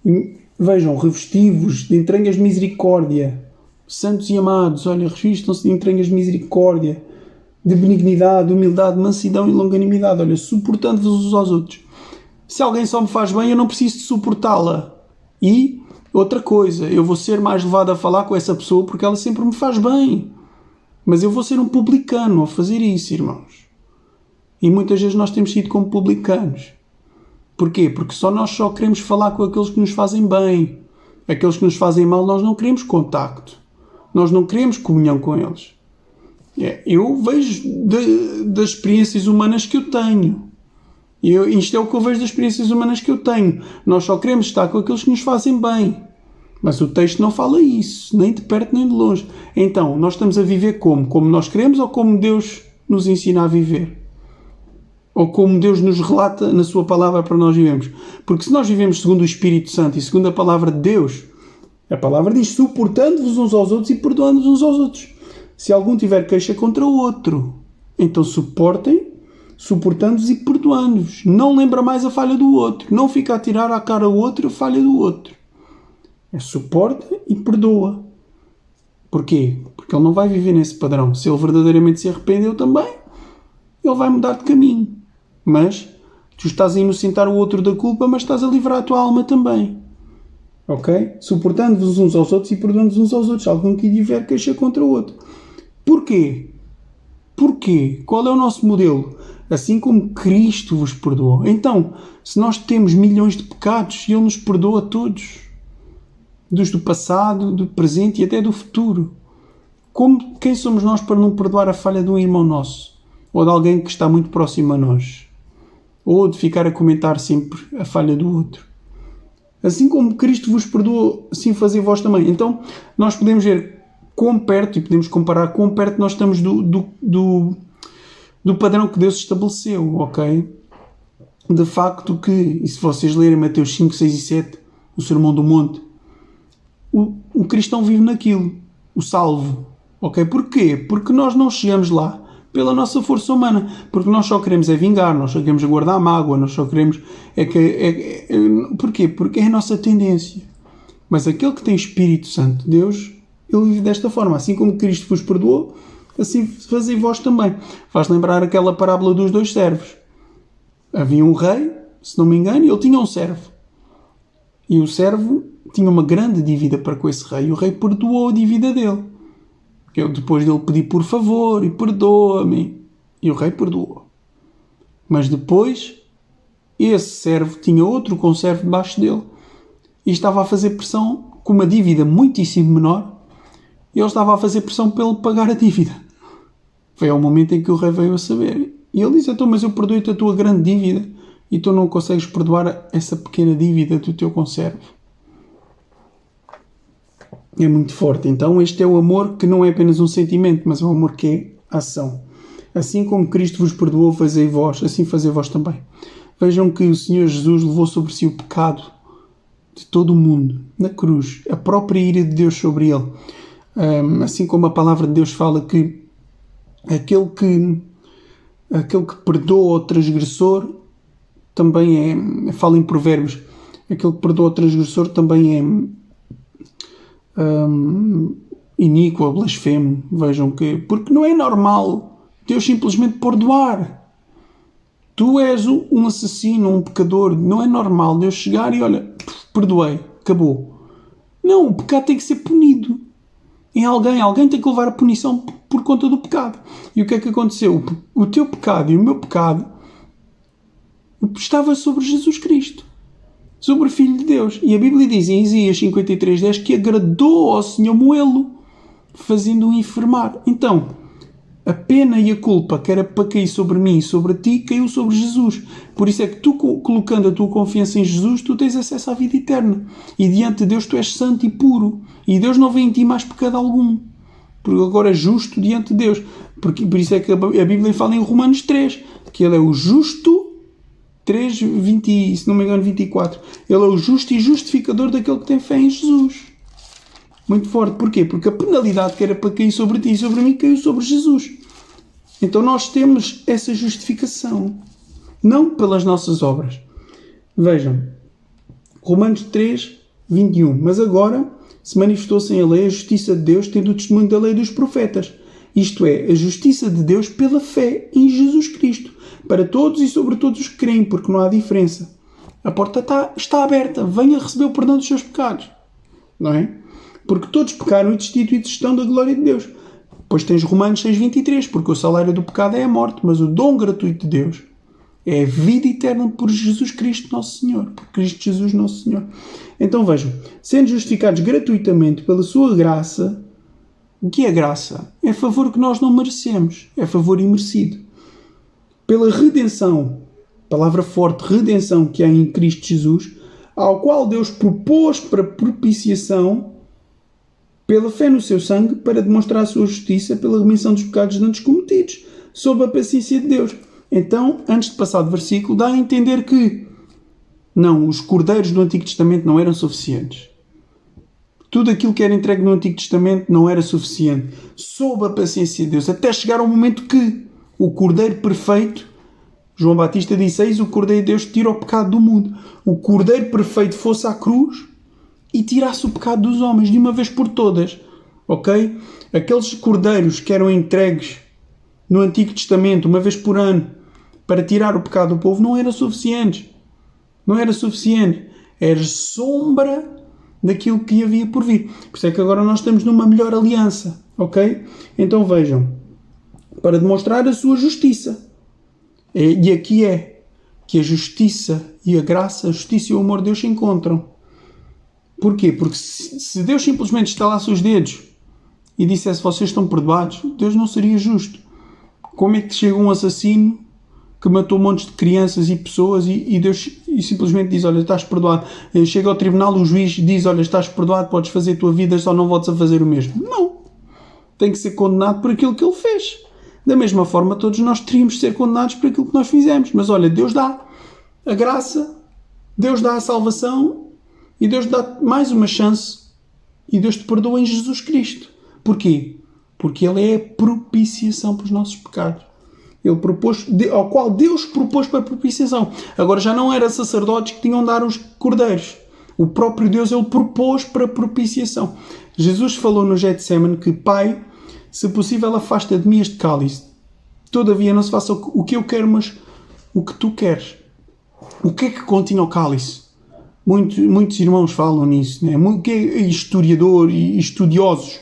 E, vejam, revesti-vos de entranhas de misericórdia, santos e amados, olha, revistam-se de entranhas de misericórdia, de benignidade, humildade, mansidão e longanimidade, olha, suportando-vos uns aos outros. Se alguém só me faz bem, eu não preciso de suportá-la. E, outra coisa, eu vou ser mais levado a falar com essa pessoa porque ela sempre me faz bem. Mas eu vou ser um publicano a fazer isso, irmãos. E muitas vezes nós temos sido como publicanos. Porquê? Porque nós só queremos falar com aqueles que nos fazem bem. Aqueles que nos fazem mal, nós não queremos contacto. Nós não queremos comunhão com eles. Eu vejo das experiências humanas que eu tenho. Isto é o que eu vejo das experiências humanas que eu tenho. Nós só queremos estar com aqueles que nos fazem bem. Mas o texto não fala isso, nem de perto nem de longe. Então, nós estamos a viver como? Como nós queremos ou como Deus nos ensina a viver? Ou como Deus nos relata na sua palavra para nós vivemos? Porque se nós vivemos segundo o Espírito Santo e segundo a palavra de Deus, a palavra diz: suportando-vos uns aos outros e perdoando-vos uns aos outros. Se algum tiver queixa contra o outro, então suportem, suportando-vos e perdoando-vos. Não lembra mais a falha do outro. Não fica a tirar à cara o outro a falha do outro. É suporta e perdoa. Porquê? Porque ele não vai viver nesse padrão. Se ele verdadeiramente se arrependeu também, ele vai mudar de caminho. Mas tu estás a inocentar o outro da culpa, mas estás a livrar a tua alma também. Ok? Suportando-vos uns aos outros e perdoando-vos uns aos outros. Algum que tiver queixa contra o outro. Porquê? Porquê? Qual é o nosso modelo? Assim como Cristo vos perdoou. Então, se nós temos milhões de pecados e Ele nos perdoa a todos, dos do passado, do presente e até do futuro, quem somos nós para não perdoar a falha de um irmão nosso? Ou de alguém que está muito próximo a nós? Ou de ficar a comentar sempre a falha do outro? Assim como Cristo vos perdoou, assim fazei vós também. Então, nós podemos ver quão perto, e podemos comparar quão perto nós estamos do padrão que Deus estabeleceu, ok? De facto que, e se vocês lerem Mateus 5, 6 e 7, o Sermão do Monte, o cristão vive naquilo, o salvo, ok? Porquê? Porque nós não chegamos lá pela nossa força humana, porque nós só queremos é vingar, nós só queremos guardar mágoa, nós só queremos porquê? Porque é a nossa tendência. Mas aquele que tem Espírito Santo, Deus, ele vive desta forma, assim como Cristo vos perdoou, assim fazei vós também. Faz lembrar aquela parábola dos dois servos. Havia um rei, se não me engano, e ele tinha um servo. E o servo tinha uma grande dívida para com esse rei, e o rei perdoou a dívida dele. Depois dele pedir por favor, e perdoa-me. E o rei perdoou. Mas depois, esse servo tinha outro conservo debaixo dele, e estava a fazer pressão com uma dívida muitíssimo menor, e ele estava a fazer pressão para ele pagar a dívida. Foi ao momento em que o rei veio a saber. E ele disse: então, mas eu perdoei-te a tua grande dívida, e tu não consegues perdoar essa pequena dívida do teu conservo. É muito forte. Então este é o amor que não é apenas um sentimento, mas é um amor que é ação. Assim como Cristo vos perdoou, fazei vós, assim fazei vós também. Vejam que o Senhor Jesus levou sobre si o pecado de todo o mundo, na cruz, a própria ira de Deus sobre ele. Assim como a palavra de Deus fala que aquele que perdoa o transgressor também fala em Provérbios, aquele que perdoa o transgressor também é iníquo, blasfemo. Vejam que, porque não é normal Deus simplesmente perdoar. Tu és um assassino, um pecador, não é normal Deus chegar e olha, perdoei, acabou. Não, o pecado tem que ser punido em alguém tem que levar a punição por conta do pecado. E o que é que aconteceu? O teu pecado e o meu pecado estava sobre Jesus Cristo, sobre o Filho de Deus. E a Bíblia diz em Isaías 53:10 que agradou ao Senhor moê-lo, fazendo-o enfermar. Então, a pena e a culpa que era para cair sobre mim e sobre ti, caiu sobre Jesus. Por isso é que tu, colocando a tua confiança em Jesus, tu tens acesso à vida eterna. E diante de Deus tu és santo e puro. E Deus não vê em ti mais pecado algum. Porque agora é justo diante de Deus. Por isso é que a Bíblia fala em Romanos 3, que ele é o justo, 3, 20, se não me engano 24. Ele é o justo e justificador daquele que tem fé em Jesus. Muito forte. Porquê? Porque a penalidade que era para cair sobre ti e sobre mim caiu sobre Jesus. Então nós temos essa justificação. Não pelas nossas obras. Vejam. Romanos 3, 21. Mas agora se manifestou-se em a lei a justiça de Deus, tendo o testemunho da lei dos profetas. Isto é, a justiça de Deus pela fé em Jesus Cristo. Para todos e sobre todos os que creem, porque não há diferença. A porta está aberta. Venha receber o perdão dos seus pecados. Não é? Porque todos pecaram e destituídos estão da glória de Deus. Depois tens Romanos 6:23, porque o salário do pecado é a morte, mas o dom gratuito de Deus é a vida eterna por Jesus Cristo Nosso Senhor. Por Cristo Jesus Nosso Senhor. Então vejam, sendo justificados gratuitamente pela sua graça, o que é graça? É favor que nós não merecemos, é favor imerecido. Pela redenção palavra forte, redenção que há em Cristo Jesus, ao qual Deus propôs para propiciação pela fé no seu sangue, para demonstrar a sua justiça pela remissão dos pecados antes cometidos, sob a paciência de Deus. Então, antes de passar do versículo, dá a entender que não, os cordeiros do Antigo Testamento não eram suficientes. Tudo aquilo que era entregue no Antigo Testamento não era suficiente. Sob a paciência de Deus, até chegar ao momento que o cordeiro perfeito, João Batista disse, eis o cordeiro de Deus que tira o pecado do mundo. O cordeiro perfeito fosse à cruz e tirasse o pecado dos homens de uma vez por todas. Ok? Aqueles cordeiros que eram entregues no Antigo Testamento uma vez por ano para tirar o pecado do povo não eram suficientes. Não era suficiente. Era sombra daquilo que havia por vir. Por isso é que agora nós estamos numa melhor aliança. Ok? Então vejam. Para demonstrar a sua justiça. E aqui é que a justiça e a graça, a justiça e o amor de Deus se encontram. Porquê? Porque se Deus simplesmente estalasse os dedos e dissesse vocês estão perdoados, Deus não seria justo. Como é que chega um assassino que matou montes de crianças e pessoas e Deus simplesmente diz, olha, estás perdoado. Chega ao tribunal, o juiz diz, olha, estás perdoado, podes fazer a tua vida, só não voltes a fazer o mesmo. Não. Tem que ser condenado por aquilo que ele fez. Da mesma forma, todos nós teríamos de ser condenados por aquilo que nós fizemos. Mas olha, Deus dá a graça, Deus dá a salvação e Deus dá mais uma chance e Deus te perdoa em Jesus Cristo. Porquê? Porque Ele é a propiciação para os nossos pecados. Ele propôs, ao qual Deus propôs para a propiciação. Agora já não eram sacerdotes que tinham de dar os cordeiros. O próprio Deus, Ele propôs para a propiciação. Jesus falou no Getsemane que, Pai, se possível, afasta de mim este cálice. Todavia, não se faça o que eu quero, mas o que tu queres. O que é que continha o cálice? Muitos irmãos falam nisso, né? Historiadores e estudiosos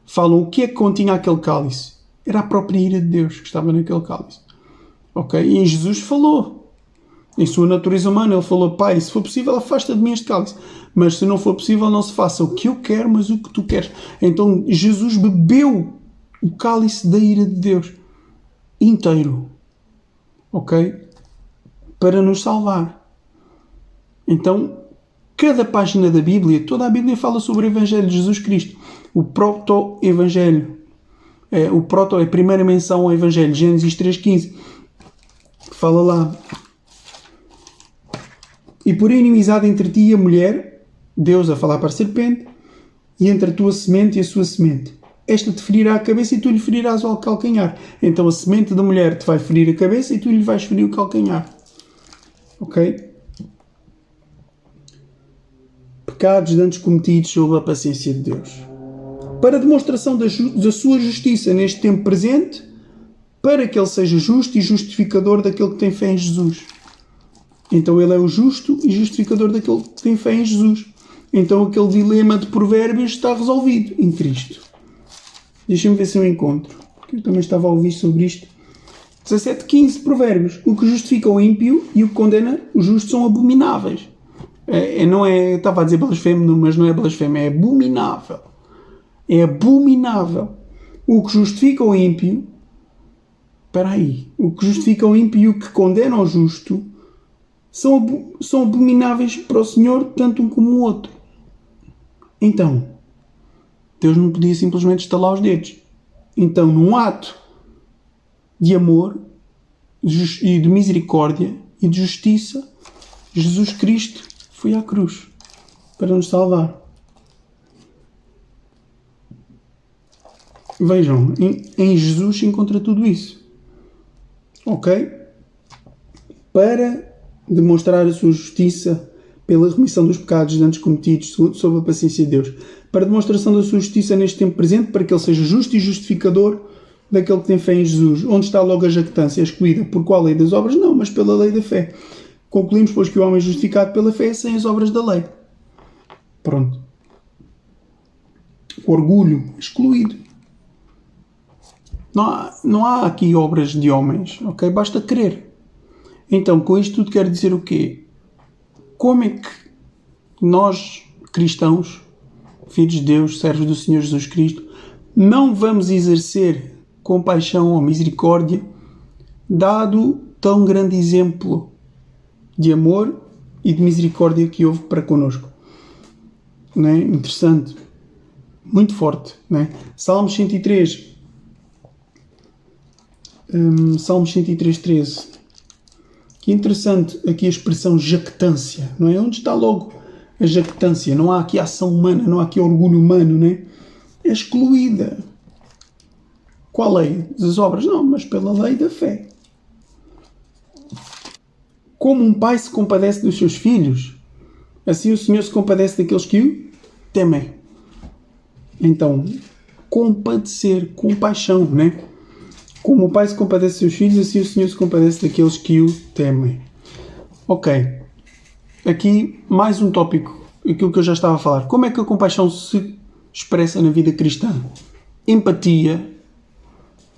falam o que é que continha aquele cálice. Era a própria ira de Deus que estava naquele cálice. Ok? E Jesus falou. Em sua natureza humana, Ele falou, Pai, se for possível, afasta de mim este cálice. Mas se não for possível, não se faça o que eu quero, mas o que tu queres. Então, Jesus bebeu o cálice da ira de Deus inteiro, ok? Para nos salvar. Então, cada página da Bíblia, toda a Bíblia fala sobre o Evangelho de Jesus Cristo. O proto-evangelho. A primeira menção ao Evangelho, Gênesis 3,15. Fala lá. E por inimizade entre ti e a mulher, Deus a falar para a serpente, e entre a tua semente e a sua semente. Esta te ferirá a cabeça e tu lhe ferirás o calcanhar. Então a semente da mulher te vai ferir a cabeça e tu lhe vais ferir o calcanhar. Ok? Pecados antes cometidos sob a paciência de Deus. Para a demonstração da sua justiça neste tempo presente, para que Ele seja justo e justificador daquele que tem fé em Jesus. Então Ele é o justo e justificador daquele que tem fé em Jesus. Então aquele dilema de provérbios está resolvido em Cristo. Deixa-me ver se eu encontro. Eu também estava a ouvir sobre isto. 17:15 provérbios. O que justifica o ímpio e o que condena o justo são abomináveis. Estava a dizer blasfemo, mas não é blasfemo. É abominável. É abominável. O que justifica o ímpio... Espera aí. O que justifica o ímpio e o que condena o justo são abomináveis para o Senhor, tanto um como o outro. Então... Deus não podia simplesmente estalar os dedos. Então, num ato de amor e de misericórdia e de justiça, Jesus Cristo foi à cruz para nos salvar. Vejam, em Jesus se encontra tudo isso. Ok? Para demonstrar a sua justiça pela remissão dos pecados antes cometidos sob a paciência de Deus. Para a demonstração da sua justiça neste tempo presente, para que Ele seja justo e justificador daquele que tem fé em Jesus. Onde está logo a jactância excluída? Por qual lei das obras? Não, mas pela lei da fé. Concluímos, pois, que o homem é justificado pela fé sem as obras da lei. Pronto. Orgulho excluído. Não há aqui obras de homens, ok? Basta crer. Então, com isto tudo quero dizer o quê? Como é que nós, cristãos, filhos de Deus, servos do Senhor Jesus Cristo, não vamos exercer compaixão ou misericórdia, dado tão grande exemplo de amor e de misericórdia que houve para connosco. Não é? Interessante. Muito forte. Não é? Salmos 103. Salmos 103, 13. Que interessante aqui a expressão jactância. Não é? Onde está logo a jactância? Não há aqui ação humana, não há aqui orgulho humano. Não é? É excluída. Qual lei? Das obras? Não, mas pela lei da fé. Como um pai se compadece dos seus filhos, assim o Senhor se compadece daqueles que o temem. Então, compadecer, compaixão, né? Como o pai se compadece dos seus filhos, assim o Senhor se compadece daqueles que o temem. Ok. Aqui, mais um tópico, aquilo que eu já estava a falar. Como é que a compaixão se expressa na vida cristã? Empatia.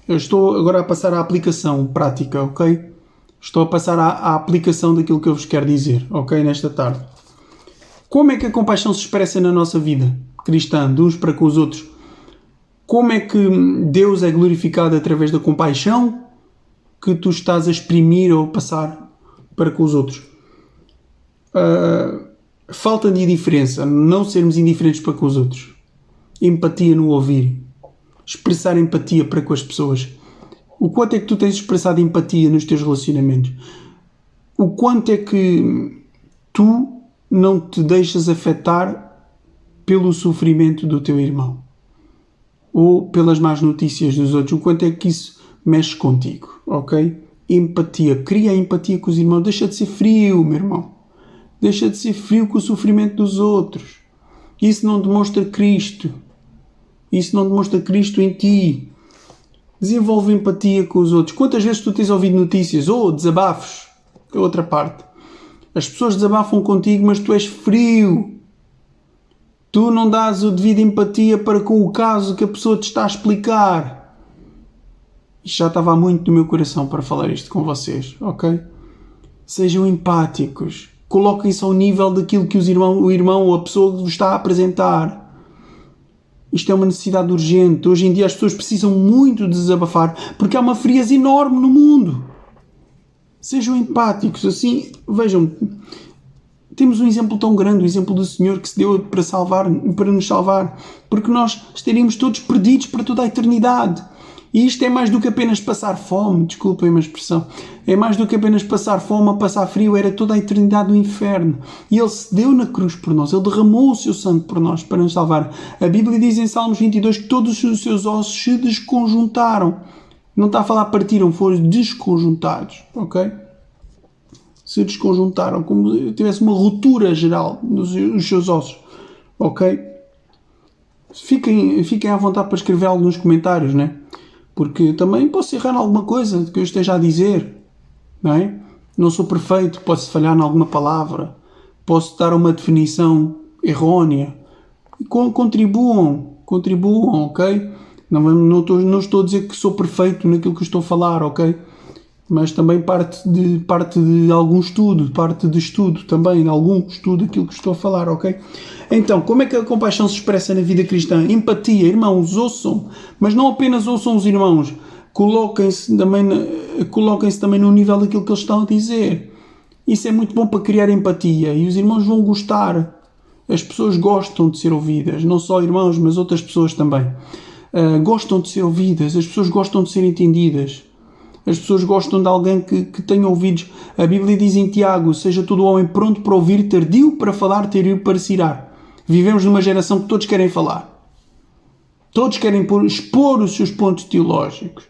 Eu estou agora a passar à aplicação prática, ok? Estou a passar à aplicação daquilo que eu vos quero dizer, ok? Nesta tarde. Como é que a compaixão se expressa na nossa vida cristã, de uns para com os outros? Como é que Deus é glorificado através da compaixão que tu estás a exprimir ou a passar para com os outros? Falta de indiferença, não sermos indiferentes para com os outros. Empatia no ouvir. Expressar empatia para com as pessoas. O quanto é que tu tens expressado empatia nos teus relacionamentos? O quanto é que tu não te deixas afetar pelo sofrimento do teu irmão? Ou pelas más notícias dos outros? O quanto é que isso mexe contigo? Ok? Empatia. Cria empatia com os irmãos. Deixa de ser frio, meu irmão. Deixa de ser frio com o sofrimento dos outros. Isso não demonstra Cristo. Isso não demonstra Cristo em ti. Desenvolve empatia com os outros. Quantas vezes tu tens ouvido notícias ou desabafos? É outra parte. As pessoas desabafam contigo, mas tu és frio. Tu não dás a devida empatia para com o caso que a pessoa te está a explicar. Isto já estava há muito no meu coração para falar isto com vocês, ok? Sejam empáticos. Coloquem-se ao nível daquilo que o irmão ou a pessoa vos está a apresentar. Isto é uma necessidade urgente. Hoje em dia as pessoas precisam muito de desabafar porque há uma frieza enorme no mundo. Sejam empáticos. Assim, vejam, temos um exemplo tão grande, o exemplo do Senhor que se deu para nos salvar, porque nós estaríamos todos perdidos para toda a eternidade. E isto é mais do que apenas passar fome, desculpem a expressão, é mais do que apenas passar fome ou passar frio, era toda a eternidade do inferno. E Ele se deu na cruz por nós, Ele derramou o seu sangue por nós para nos salvar. A Bíblia diz em Salmos 22 que todos os seus ossos se desconjuntaram. Não está a falar partiram, foram desconjuntados, ok? Se desconjuntaram, como se tivesse uma ruptura geral nos seus ossos, ok? Fiquem à vontade para escrever algo nos comentários, né? Porque também posso errar em alguma coisa que eu esteja a dizer, não é? Não sou perfeito, posso falhar em alguma palavra, posso dar uma definição errónea. Contribuam, ok? Não estou a dizer que sou perfeito naquilo que estou a falar, ok? Mas também parte de algum estudo, parte de estudo também, de algum estudo daquilo que estou a falar, ok? Então, como é que a compaixão se expressa na vida cristã? Empatia, irmãos, ouçam, mas não apenas ouçam os irmãos, coloquem-se também no nível daquilo que eles estão a dizer. Isso é muito bom para criar empatia e os irmãos vão gostar. As pessoas gostam de ser ouvidas, não só irmãos, mas outras pessoas também. Gostam de ser ouvidas, as pessoas gostam de ser entendidas. As pessoas gostam de alguém que tenha ouvidos. A Bíblia diz em Tiago, seja todo homem pronto para ouvir, tardio para falar, tardio para se irar. Vivemos numa geração que todos querem falar. Todos querem expor os seus pontos teológicos.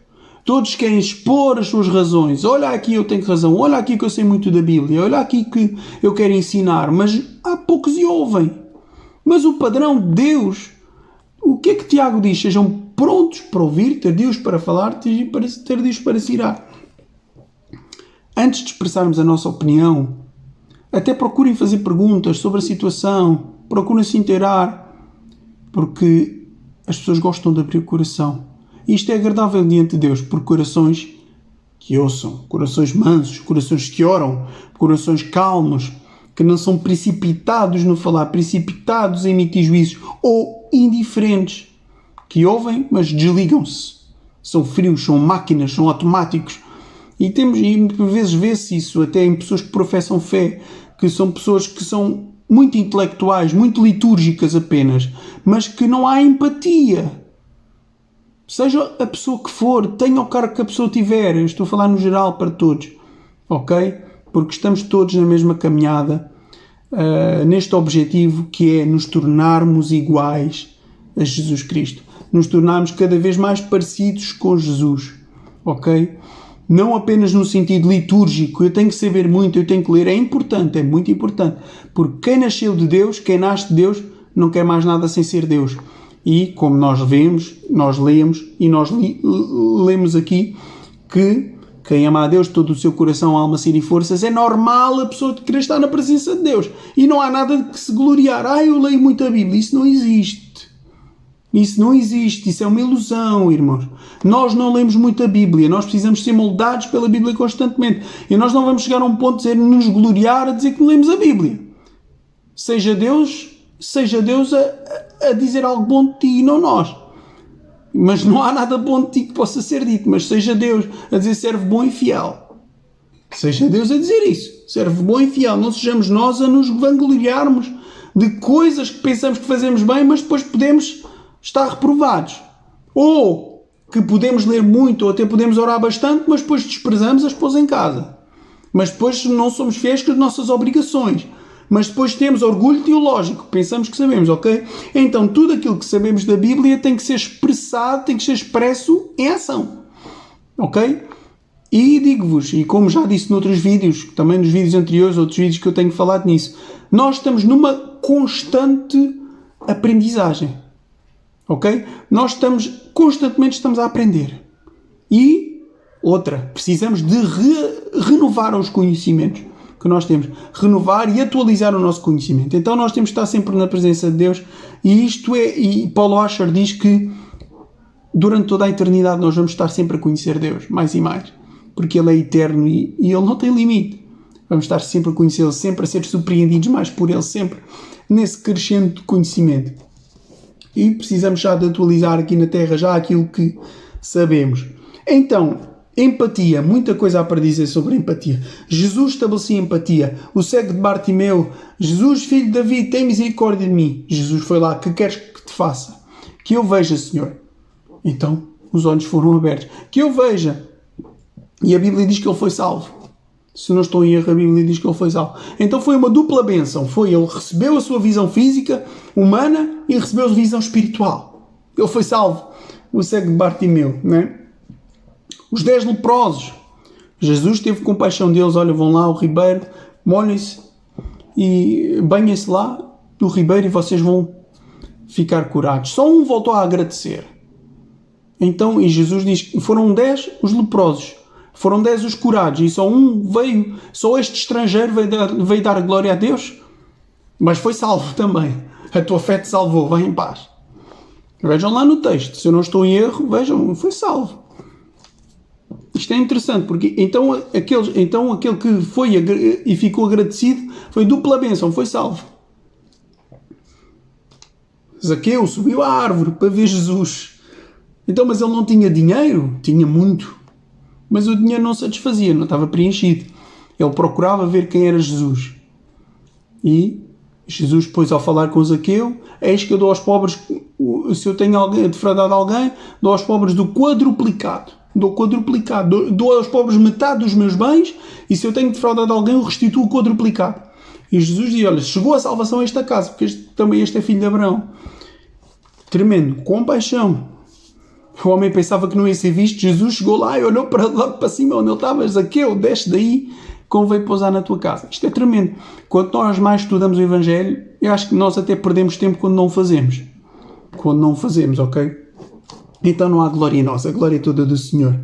Todos querem expor as suas razões. Olha aqui eu tenho razão. Olha aqui que eu sei muito da Bíblia. Olha aqui que eu quero ensinar. Mas há poucos e ouvem. Mas o padrão de Deus, o que é que Tiago diz? Sejam prontos para ouvir, tardios para falar, tardios para se irar. Antes de expressarmos a nossa opinião, até procurem fazer perguntas sobre a situação, procurem se inteirar, porque as pessoas gostam de abrir o coração. Isto é agradável diante de Deus, por corações que ouçam, corações mansos, corações que oram, corações calmos, que não são precipitados no falar, precipitados em emitir juízos, ou indiferentes, que ouvem, mas desligam-se. São frios, são máquinas, são automáticos. E por vezes vê-se isso até em pessoas que professam fé, que são pessoas que são muito intelectuais, muito litúrgicas apenas, mas que não há empatia. Seja a pessoa que for, tenha o cargo que a pessoa tiver, eu estou a falar no geral para todos, ok? Porque estamos todos na mesma caminhada, neste objetivo que é nos tornarmos iguais a Jesus Cristo. Nos tornarmos cada vez mais parecidos com Jesus, ok? Não apenas no sentido litúrgico, eu tenho que saber muito, eu tenho que ler, é importante, é muito importante, porque quem nasceu de Deus, quem nasce de Deus, não quer mais nada sem ser Deus. E como nós vemos, nós lemos e nós lemos aqui que quem ama a Deus todo o seu coração, alma, ser e forças, é normal a pessoa querer estar na presença de Deus. E não há nada de que se gloriar. Eu leio muito a Bíblia. Isso não existe. Isso não existe. Isso é uma ilusão, irmãos. Nós não lemos muito a Bíblia. Nós precisamos ser moldados pela Bíblia constantemente. E nós não vamos chegar a um ponto de nos gloriar a dizer que não lemos a Bíblia. Seja Deus a dizer algo bom de ti e não nós. Mas não há nada bom de ti que possa ser dito. Mas seja Deus a dizer servo bom e fiel. Seja Deus a dizer isso. Servo bom e fiel. Não sejamos nós a nos vangloriarmos de coisas que pensamos que fazemos bem, mas depois podemos estar reprovados. Ou que podemos ler muito, ou até podemos orar bastante, mas depois desprezamos as pôs em casa. Mas depois não somos fiéis com as nossas obrigações. Mas depois temos orgulho teológico, pensamos que sabemos, ok? Então tudo aquilo que sabemos da Bíblia tem que ser expressado, tem que ser expresso em ação, ok? E digo-vos, e como já disse noutros vídeos, também nos vídeos anteriores, outros vídeos que eu tenho falado nisso, nós estamos numa constante aprendizagem, ok? Nós constantemente estamos a aprender. E outra, precisamos de renovar os conhecimentos que nós temos, renovar e atualizar o nosso conhecimento. Então nós temos que estar sempre na presença de Deus, e Paul Washer diz que durante toda a eternidade nós vamos estar sempre a conhecer Deus, mais e mais, porque Ele é eterno e Ele não tem limite. Vamos estar sempre a conhecê-lo, sempre a ser surpreendidos mais por Ele, sempre nesse crescente de conhecimento. E precisamos já de atualizar aqui na Terra já aquilo que sabemos. Então, empatia, muita coisa há para dizer sobre empatia. Jesus estabelecia empatia. O cego de Bartimeu: Jesus, filho de Davi, tem misericórdia de mim. Jesus foi lá: que queres que te faça? Que eu veja, Senhor. Então, os olhos foram abertos. Que eu veja. E a Bíblia diz que ele foi salvo. Se não estou em erro, a Bíblia diz que ele foi salvo. Então foi uma dupla bênção. Ele recebeu a sua visão física, humana, e recebeu a visão espiritual. Ele foi salvo. O cego de Bartimeu, não é? Os 10 leprosos. Jesus teve compaixão deles. Olha, vão lá ao ribeiro, molhem-se e banhem-se lá no ribeiro e vocês vão ficar curados. Só um voltou a agradecer. Então, e Jesus diz que foram 10 os leprosos. Foram 10 os curados. E só este estrangeiro veio dar glória a Deus. Mas foi salvo também. A tua fé te salvou. Vai em paz. Vejam lá no texto. Se eu não estou em erro, vejam, foi salvo. Isto é interessante, porque então aquele que foi e ficou agradecido foi dupla bênção, foi salvo. Zaqueu subiu à árvore para ver Jesus. Então, mas ele não tinha dinheiro? Tinha muito. Mas o dinheiro não satisfazia, não estava preenchido. Ele procurava ver quem era Jesus. E Jesus, depois, ao falar com Zaqueu: eis que eu dou aos pobres, se eu tenho defraudado alguém, dou aos pobres do quadruplicado. Dou quadruplicado. Dou aos pobres metade dos meus bens, e se eu tenho defraudado alguém, eu restituo o quadruplicado. E Jesus diz: olha, chegou a salvação a esta casa, porque também este é filho de Abraão. Tremendo. Compaixão. O homem pensava que não ia ser visto. Jesus chegou lá e olhou para cima onde ele estava. Zaqueu, desce daí, convém pousar na tua casa. Isto é tremendo. Quanto nós mais estudamos o Evangelho, eu acho que nós até perdemos tempo quando não o fazemos. Ok? Então não há glória em nós, a glória é toda do Senhor.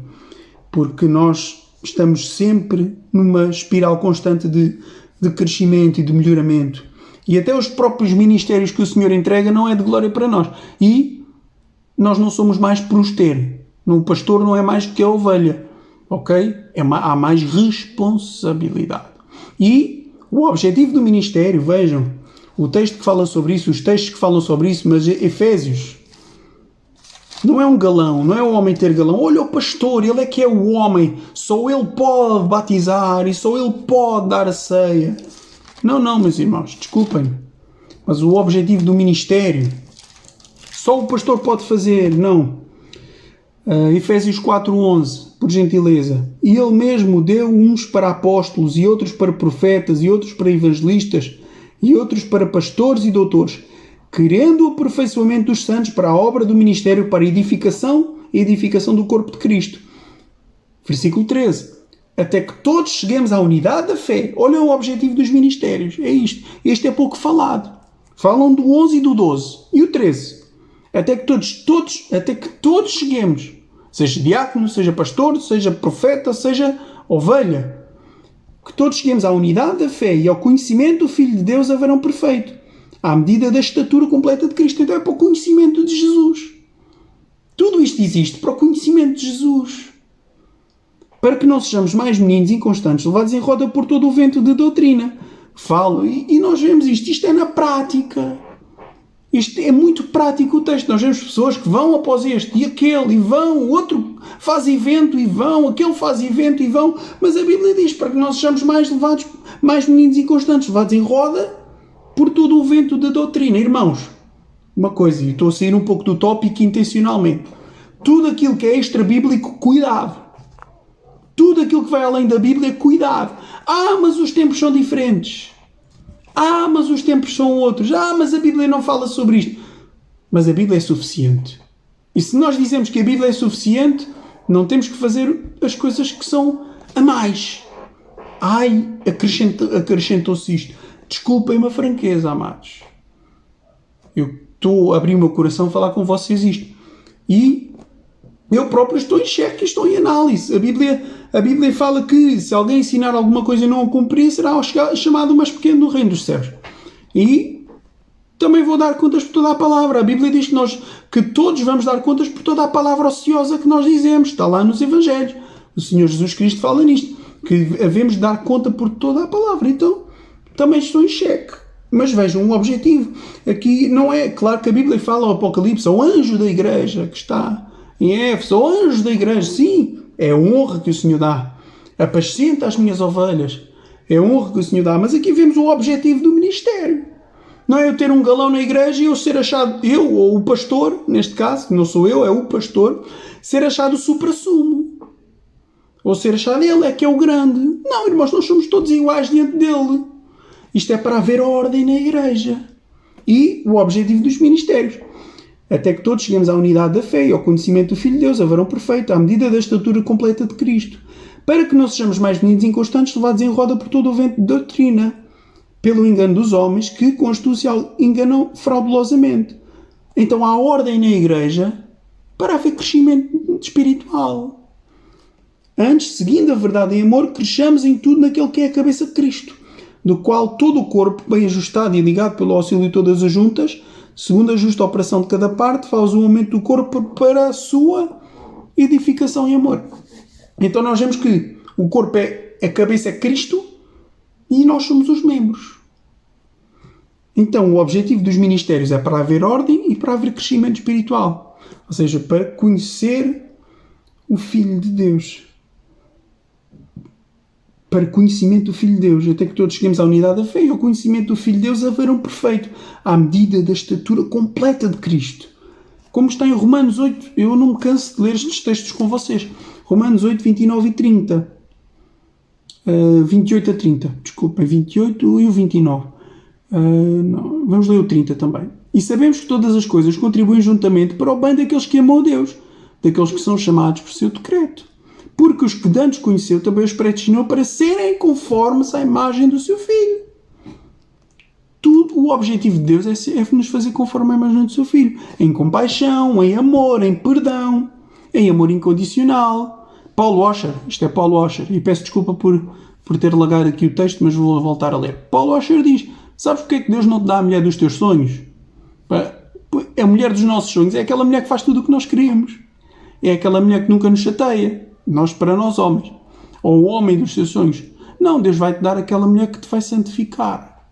Porque nós estamos sempre numa espiral constante de crescimento e de melhoramento. E até os próprios ministérios que o Senhor entrega não é de glória para nós. E nós não somos mais por os ter. O pastor não é mais que a ovelha. Ok? Há mais responsabilidade. E o objetivo do ministério, vejam, o texto que fala sobre isso, os textos que falam sobre isso, mas Efésios Não é um galão, não é o homem ter galão. Olha o pastor, ele é que é o homem. Só ele pode batizar e só ele pode dar a ceia. Não, meus irmãos, desculpem. Mas o objetivo do ministério, só o pastor pode fazer, não. Efésios 4:11, por gentileza. E ele mesmo deu uns para apóstolos e outros para profetas e outros para evangelistas e outros para pastores e doutores, querendo o aperfeiçoamento dos santos para a obra do ministério, para a edificação do corpo de Cristo. Versículo 13. Até que todos cheguemos à unidade da fé. Olha o objetivo dos ministérios. É isto. Este é pouco falado. Falam do 11 e do 12. E o 13. Até que todos cheguemos. Seja diácono, seja pastor, seja profeta, seja ovelha. Que todos cheguemos à unidade da fé e ao conhecimento do Filho de Deus a varão perfeito, à medida da estatura completa de Cristo. Então é para o conhecimento de Jesus. Tudo isto existe para o conhecimento de Jesus. Para que não sejamos mais meninos inconstantes, levados em roda por todo o vento de doutrina. Falo, e nós vemos isto. Isto é na prática. Isto é muito prático o texto. Nós vemos pessoas que vão após este e aquele e vão, o outro faz evento e vão, aquele faz evento e vão. Mas a Bíblia diz para que nós sejamos mais meninos inconstantes, levados em roda por todo o vento da doutrina. Irmãos, uma coisa, e estou a sair um pouco do tópico intencionalmente. Tudo aquilo que é extra-bíblico, cuidado. Tudo aquilo que vai além da Bíblia, cuidado. Mas os tempos são diferentes. Mas os tempos são outros. Mas a Bíblia não fala sobre isto. Mas a Bíblia é suficiente. E se nós dizemos que a Bíblia é suficiente, não temos que fazer as coisas que são a mais. Acrescentou-se isto. Desculpem-me a franqueza, amados. Eu estou a abrir o meu coração a falar com vocês isto. E eu próprio estou em xeque, estou em análise. A Bíblia fala que se alguém ensinar alguma coisa e não a cumprir, será chamado o mais pequeno do reino dos céus. E também vou dar contas por toda a palavra. A Bíblia diz que todos vamos dar contas por toda a palavra ociosa que nós dizemos. Está lá nos Evangelhos. O Senhor Jesus Cristo fala nisto. Que havemos de dar conta por toda a palavra. Então, também estou em xeque. Mas vejam, um objetivo. Aqui não é... Claro que a Bíblia fala ao Apocalipse, ao anjo da igreja que está em Éfeso, ao anjo da igreja. Sim, é a honra que o Senhor dá. Apascenta as minhas ovelhas. É a honra que o Senhor dá. Mas aqui vemos o objetivo do ministério. Não é eu ter um galão na igreja e eu ser achado, eu ou o pastor, neste caso, não sou eu, é o pastor, ser achado o supra-sumo. Ou ser achado ele é que é o grande. Não, irmãos, nós somos todos iguais diante dele. Isto é para haver ordem na igreja. E o objetivo dos ministérios. Até que todos cheguemos à unidade da fé e ao conhecimento do Filho de Deus, a varão perfeito, à medida da estatura completa de Cristo. Para que não sejamos mais meninos inconstantes, levados em roda por todo o vento de doutrina, pelo engano dos homens que com astúcia enganam fraudulosamente. Então há ordem na igreja para haver crescimento espiritual. Antes, seguindo a verdade em amor, cresçamos em tudo naquele que é a cabeça de Cristo, do qual todo o corpo, bem ajustado e ligado pelo auxílio de todas as juntas, segundo a justa operação de cada parte, faz o aumento do corpo para a sua edificação em amor. Então nós vemos que o corpo a cabeça é Cristo e nós somos os membros. Então o objetivo dos ministérios é para haver ordem e para haver crescimento espiritual. Ou seja, para conhecer o Filho de Deus. Para conhecimento do Filho de Deus, até que todos cheguemos à unidade da fé e ao conhecimento do Filho de Deus a verão perfeito, à medida da estatura completa de Cristo. Como está em Romanos 8, eu não me canso de ler estes textos com vocês. Romanos 8, 29 e 30. 28 a 30, desculpem, 28 e o 29. Não, vamos ler o 30 também. E sabemos que todas as coisas contribuem juntamente para o bem daqueles que amam a Deus, daqueles que são chamados por seu decreto. Porque os que dantes conheceu também os predestinou para serem conformes à imagem do seu Filho. Tudo o objetivo de Deus é nos fazer conforme à imagem do seu Filho. Em compaixão, em amor, em perdão, em amor incondicional. Paul Washer, isto é Paul Washer, e peço desculpa por ter lagado aqui o texto, mas vou voltar a ler. Paul Washer diz, sabes porque é que Deus não te dá a mulher dos teus sonhos? A mulher dos nossos sonhos é aquela mulher que faz tudo o que nós queremos. É aquela mulher que nunca nos chateia. Para nós homens. Ou o homem dos seus sonhos. Não, Deus vai-te dar aquela mulher que te vai santificar.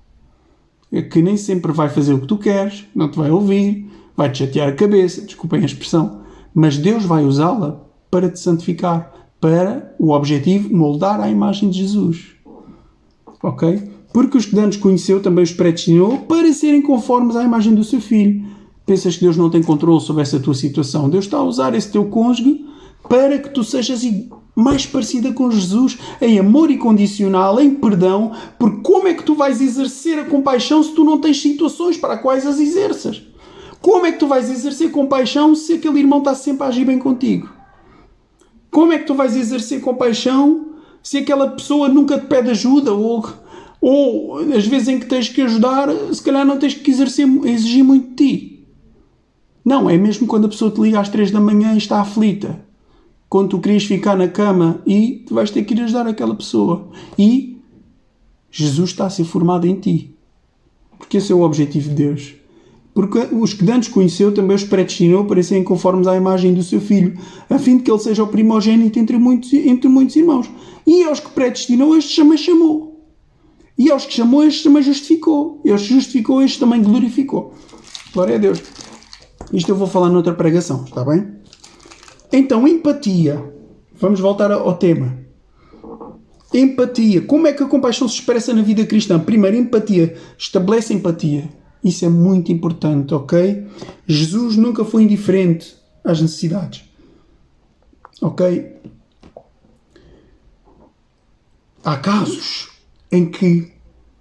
Que nem sempre vai fazer o que tu queres, não te vai ouvir, vai-te chatear a cabeça, desculpem a expressão, Mas Deus vai usá-la para te santificar, para o objetivo moldar à imagem de Jesus. Ok? Porque os que antes conheceu também os predestinou para serem conformes à imagem do seu Filho. Pensas que Deus não tem controle sobre essa tua situação? Deus está a usar esse teu cônjuge para que tu sejas mais parecida com Jesus, em amor incondicional, em perdão, porque como é que tu vais exercer a compaixão se tu não tens situações para as quais as exerças? Como é que tu vais exercer compaixão se aquele irmão está sempre a agir bem contigo? Como é que tu vais exercer compaixão se aquela pessoa nunca te pede ajuda ou às vezes em que tens que ajudar, se calhar não tens que exigir muito de ti? Não, é mesmo quando a pessoa te liga às 3 da manhã e está aflita. Quando tu querias ficar na cama e tu vais ter que ir ajudar aquela pessoa. E Jesus está a ser formado em ti. Porque esse é o objetivo de Deus. Porque os que antes conheceu também os predestinou para serem conformes à imagem do seu Filho, a fim de que ele seja o primogênito entre muitos irmãos. E aos que predestinou, estes também chamou. E aos que chamou, estes também justificou. E aos que justificou, estes também glorificou. Glória a Deus. Isto eu vou falar noutra pregação, está bem? Então, empatia. Vamos voltar ao tema. Empatia. Como é que a compaixão se expressa na vida cristã? Primeiro, empatia. Estabelece empatia. Isso é muito importante, ok? Jesus nunca foi indiferente às necessidades. Ok? Há casos em que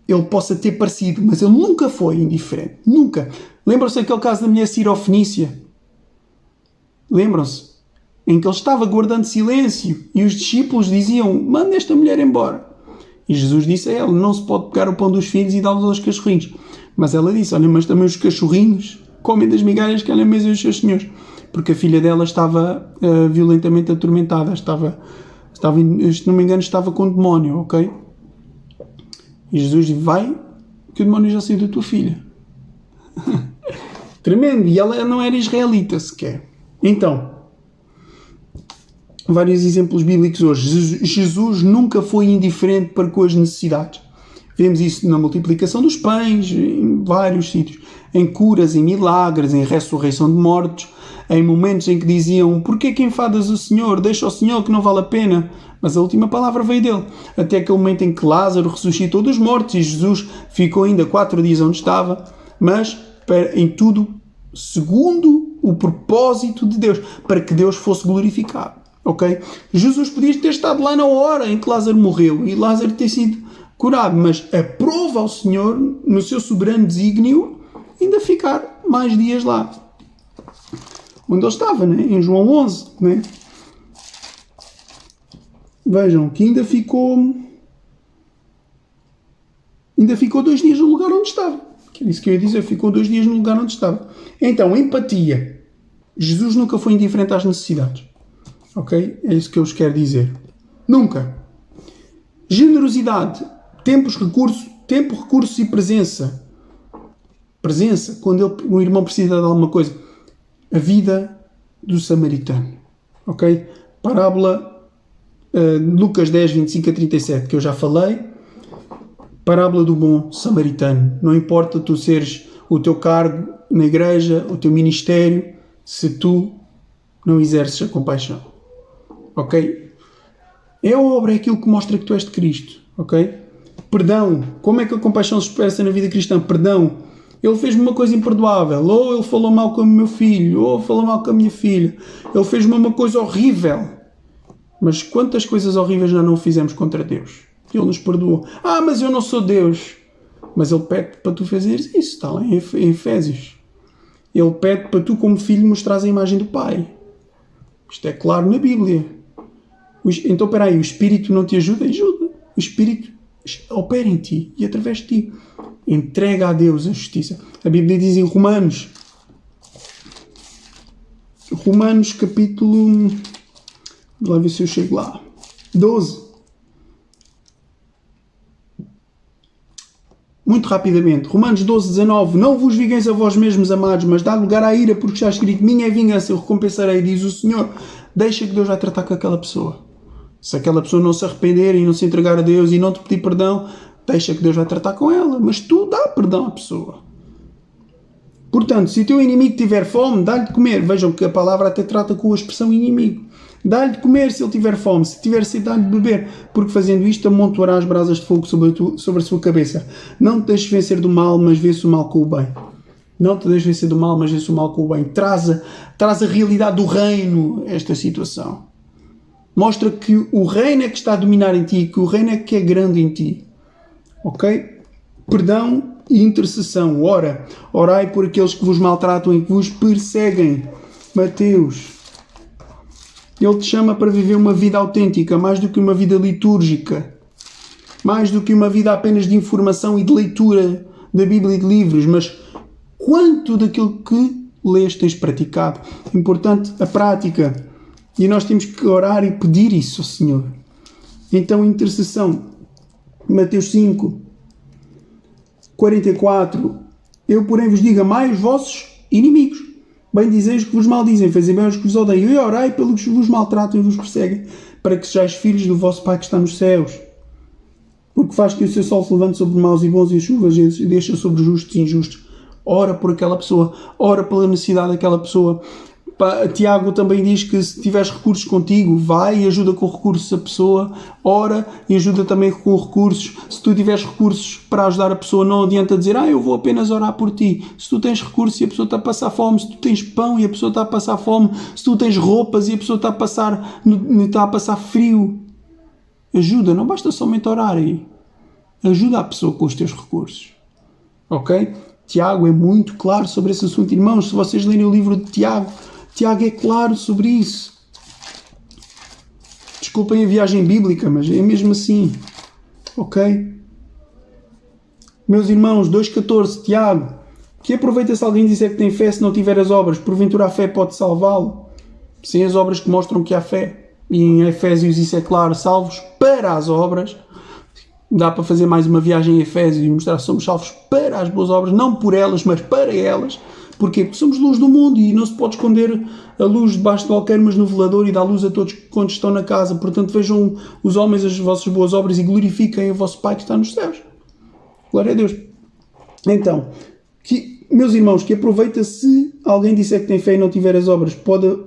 ele possa ter parecido, mas ele nunca foi indiferente. Nunca. Lembram-se daquele caso da mulher Sirofenícia? Lembram-se? Em que ele estava guardando silêncio e os discípulos diziam: manda esta mulher embora. E Jesus disse a ela: não se pode pegar o pão dos filhos e dá-los aos cachorrinhos. Mas ela disse: olha, mas também os cachorrinhos comem das migalhas que há na mesa dos seus senhores. Porque a filha dela estava violentamente atormentada. Estava, se não me engano, estava com demónio, ok? E Jesus disse: vai, que o demónio já saiu da tua filha. Tremendo. E ela não era israelita sequer. Então, vários exemplos bíblicos hoje. Jesus nunca foi indiferente para com as necessidades. Vemos isso na multiplicação dos pães, em vários sítios. Em curas, em milagres, em ressurreição de mortos. Em momentos em que diziam: porquê que enfadas o Senhor? Deixa o Senhor que não vale a pena. Mas a última palavra veio dele. Até aquele momento em que Lázaro ressuscitou dos mortos e Jesus ficou ainda 4 dias onde estava. Mas em tudo segundo o propósito de Deus. Para que Deus fosse glorificado. Ok? Jesus podia ter estado lá na hora em que Lázaro morreu e Lázaro ter sido curado, mas aprova ao Senhor, no seu soberano desígnio, ainda ficar mais dias lá. Onde ele estava, né? Em João 11. Né? Vejam que ainda ficou 2 dias no lugar onde estava. Que é isso que eu ia dizer, ficou 2 dias no lugar onde estava. Então, empatia. Jesus nunca foi indiferente às necessidades. Ok? É isso que eu vos quero dizer. Nunca. Generosidade. Tempo, recursos e presença. Presença. Quando o irmão precisa de alguma coisa. A vida do samaritano. Ok? Parábola Lucas 10, 25 a 37, que eu já falei. Parábola do bom samaritano. Não importa tu seres o teu cargo na igreja, o teu ministério, se tu não exerces a compaixão. Ok? É a obra, é aquilo que mostra que tu és de Cristo. Ok? Perdão. Como é que a compaixão se expressa na vida cristã? Perdão. Ele fez-me uma coisa imperdoável. Ou ele falou mal com o meu filho. Ou falou mal com a minha filha. Ele fez-me uma coisa horrível. Mas quantas coisas horríveis já não fizemos contra Deus? Ele nos perdoou. Ah, mas eu não sou Deus. Mas Ele pede para tu fazeres isso. Está lá em Efésios. Ele pede para tu, como filho, mostrares a imagem do Pai. Isto é claro na Bíblia. Então, espera aí. O Espírito não te ajuda? Ajuda. O Espírito opera em ti e através de ti. Entrega a Deus a justiça. A Bíblia diz em Romanos capítulo... Vamos lá ver se eu chego lá. 12. Muito rapidamente. Romanos 12, 19. Não vos vingueis a vós mesmos, amados, mas dá lugar à ira, porque está escrito: minha é vingança, eu recompensarei, diz o Senhor. Deixa que Deus vai tratar com aquela pessoa. Se aquela pessoa não se arrepender e não se entregar a Deus e não te pedir perdão, deixa que Deus vai tratar com ela. Mas tu dá perdão à pessoa. Portanto, se o teu inimigo tiver fome, dá-lhe de comer. Vejam que a palavra até trata com a expressão inimigo. Dá-lhe de comer se ele tiver fome. Se tiver sede, dá-lhe de beber. Porque fazendo isto, amontoará as brasas de fogo sobre a sua cabeça. Não te deixes vencer do mal, mas vê-se o mal com o bem. Não te deixes vencer do mal, mas vê-se o mal com o bem. Traz a realidade do reino a esta situação. Mostra que o reino é que está a dominar em ti, que o reino é que é grande em ti. Ok? Perdão e intercessão. Ora, orai por aqueles que vos maltratam e que vos perseguem. Mateus. Ele te chama para viver uma vida autêntica, mais do que uma vida litúrgica. Mais do que uma vida apenas de informação e de leitura da Bíblia e de livros, mas quanto daquilo que lês tens praticado. Importante a prática. E nós temos que orar e pedir isso ao Senhor. Então, intercessão. Mateus 5, 44. Eu, porém, vos digo, amai os vossos inimigos. Bendizeis os que vos maldizem, fazei bem aos que vos odeiam. E orai pelos que vos maltratam e vos perseguem, para que sejais filhos do vosso Pai que está nos céus. Porque faz que o seu sol se levante sobre maus e bons e as chuvas e deixa sobre justos e injustos. Ora por aquela pessoa. Ora pela necessidade daquela pessoa. Tiago também diz que se tiveres recursos contigo, vai e ajuda com recursos a pessoa, ora e ajuda também com recursos. Se tu tiveres recursos para ajudar a pessoa, não adianta dizer, eu vou apenas orar por ti. Se tu tens recursos e a pessoa está a passar fome, se tu tens pão e a pessoa está a passar fome, se tu tens roupas e a pessoa está a passar frio, ajuda, não basta somente orar aí. Ajuda a pessoa com os teus recursos. Ok? Tiago é muito claro sobre esse assunto. Irmãos, se vocês lerem o livro de Tiago é claro sobre isso. Desculpem a viagem bíblica, mas é mesmo assim. Ok? Meus irmãos, 2,14, Tiago, que aproveita se alguém disser que tem fé se não tiver as obras, porventura a fé pode salvá-lo? Sem as obras que mostram que há fé. E em Efésios isso é claro, salvos para as obras. Dá para fazer mais uma viagem em Efésios e mostrar que somos salvos para as boas obras, não por elas, mas para elas. Porquê? Porque somos luz do mundo e não se pode esconder a luz debaixo de alqueires no velador e dá luz a todos quando estão na casa. Portanto, vejam os homens as vossas boas obras e glorifiquem o vosso Pai que está nos céus. Glória a Deus. Então, meus irmãos, que aproveita se alguém disser que tem fé e não tiver as obras,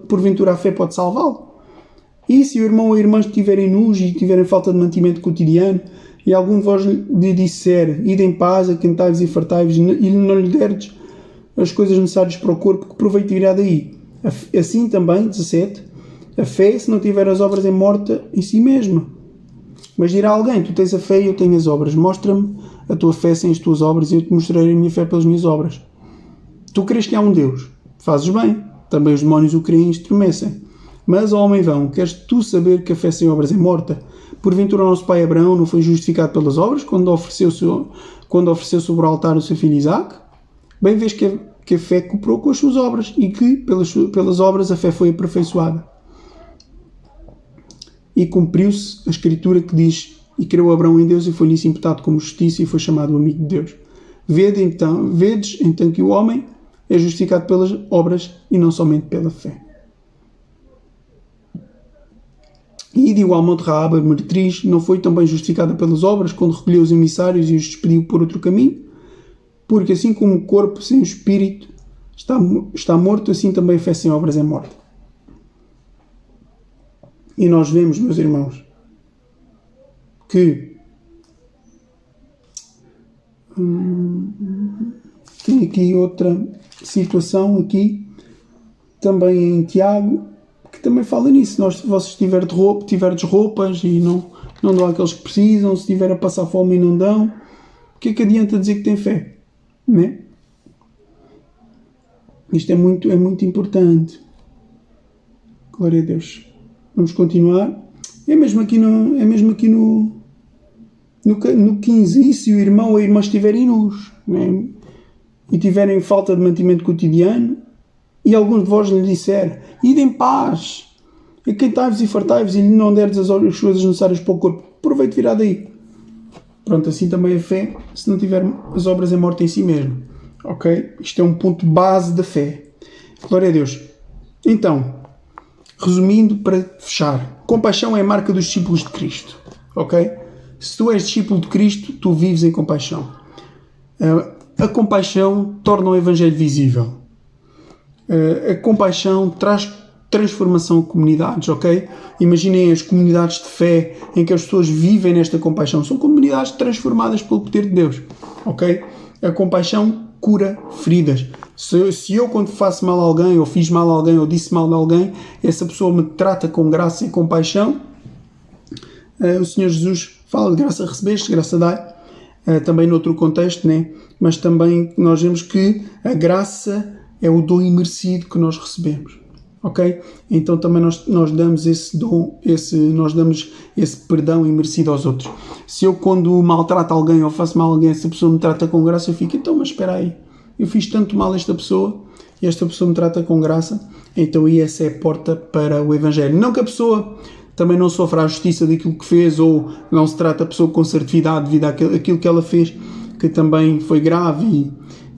porventura a fé pode salvá-lo? E se o irmão ou a irmã estiverem nus e tiverem falta de mantimento cotidiano, e algum de vós lhe disser, ide em paz, aquentai-vos e fartai-vos, e não lhe derdes as coisas necessárias para o corpo, que proveito virá daí? Assim também, 17, a fé, se não tiver as obras, é morta em si mesma. Mas dirá alguém, tu tens a fé e eu tenho as obras, mostra-me a tua fé sem as tuas obras e eu te mostrarei a minha fé pelas minhas obras. Tu crês que há um Deus, fazes bem, também os demónios o creem e estremecem. Mas, ó homem vão, queres tu saber que a fé sem obras é morta? Porventura o nosso pai Abraão não foi justificado pelas obras quando ofereceu sobre o altar o seu filho Isaque? Bem vês que a fé cooperou com as suas obras e que pelas obras a fé foi aperfeiçoada. E cumpriu-se a escritura que diz, e creu Abraão em Deus e foi-lhe isso imputado como justiça e foi chamado amigo de Deus. Vedes então que o homem é justificado pelas obras e não somente pela fé. E de igual modo Raabe, a meretriz, não foi também justificada pelas obras quando recolheu os emissários e os despediu por outro caminho? Porque assim como o corpo sem o espírito está morto, assim também a fé sem obras é morta. E nós vemos, meus irmãos, que tem aqui outra situação aqui, também em Tiago, que também fala nisso. Se vocês tiverdes roupas e não dão àqueles que precisam, se estiver a passar fome e não dão, o que é que adianta dizer que tem fé? Não é? Isto é muito importante. Glória a Deus. Vamos continuar. É mesmo aqui no 15. E se o irmão ou a irmã estiverem nus, né? E tiverem falta de mantimento cotidiano, e alguns de vós lhe disser, ide em paz, aquentai-vos e fartai-vos, e não derdes as coisas necessárias para o corpo, proveito virá daí. Pronto, assim também a fé, se não tiver as obras, é morta em si mesmo. Ok? Isto é um ponto base da fé. Glória a Deus. Então, resumindo, para fechar, compaixão é a marca dos discípulos de Cristo. Ok? Se tu és discípulo de Cristo, tu vives em compaixão. a compaixão torna o Evangelho visível. A compaixão traz transformação a comunidades, ok? Imaginem as comunidades de fé em que as pessoas vivem nesta compaixão. São comunidades transformadas pelo poder de Deus, ok? A compaixão cura feridas. Se eu, quando faço mal a alguém, ou fiz mal a alguém, ou disse mal a alguém, essa pessoa me trata com graça e compaixão, o Senhor Jesus fala de graça recebeste, graça dai, também noutro contexto, né? Mas também nós vemos que a graça é o dom imerecido que nós recebemos, ok? Então também nós damos esse dom, nós damos esse perdão imerecido aos outros. Se eu, quando maltrato alguém ou faço mal a alguém, essa pessoa me trata com graça, eu fico, então, mas espera aí, eu fiz tanto mal a esta pessoa e esta pessoa me trata com graça, então aí essa é a porta para o Evangelho. Não que a pessoa também não sofra a justiça daquilo que fez, ou não se trata a pessoa com assertividade devido àquilo que ela fez, que também foi grave,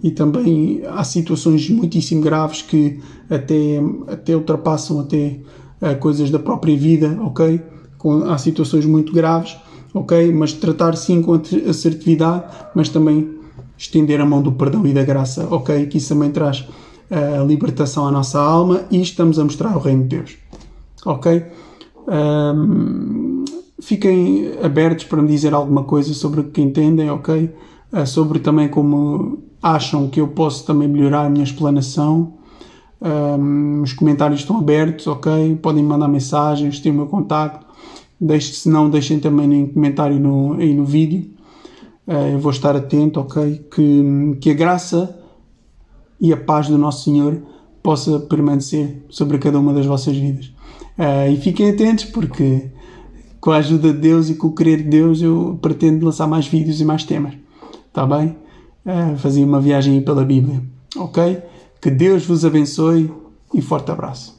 e também há situações muitíssimo graves que até ultrapassam até coisas da própria vida, ok? Há situações muito graves, ok? Mas tratar sim com assertividade, mas também estender a mão do perdão e da graça, ok? Que isso também traz a libertação à nossa alma e estamos a mostrar o reino de Deus, ok? Fiquem abertos para me dizer alguma coisa sobre o que entendem, ok? Sobre também como acham que eu posso também melhorar a minha explanação. Os comentários estão abertos, ok? Podem mandar mensagens, têm o meu contacto. Se não, deixem também em comentário aí no vídeo. Eu vou estar atento, ok? Que a graça e a paz do nosso Senhor possa permanecer sobre cada uma das vossas vidas. E fiquem atentos, porque com a ajuda de Deus e com o querer de Deus eu pretendo lançar mais vídeos e mais temas. Está bem? Fazer uma viagem pela Bíblia. Ok? Que Deus vos abençoe e forte abraço.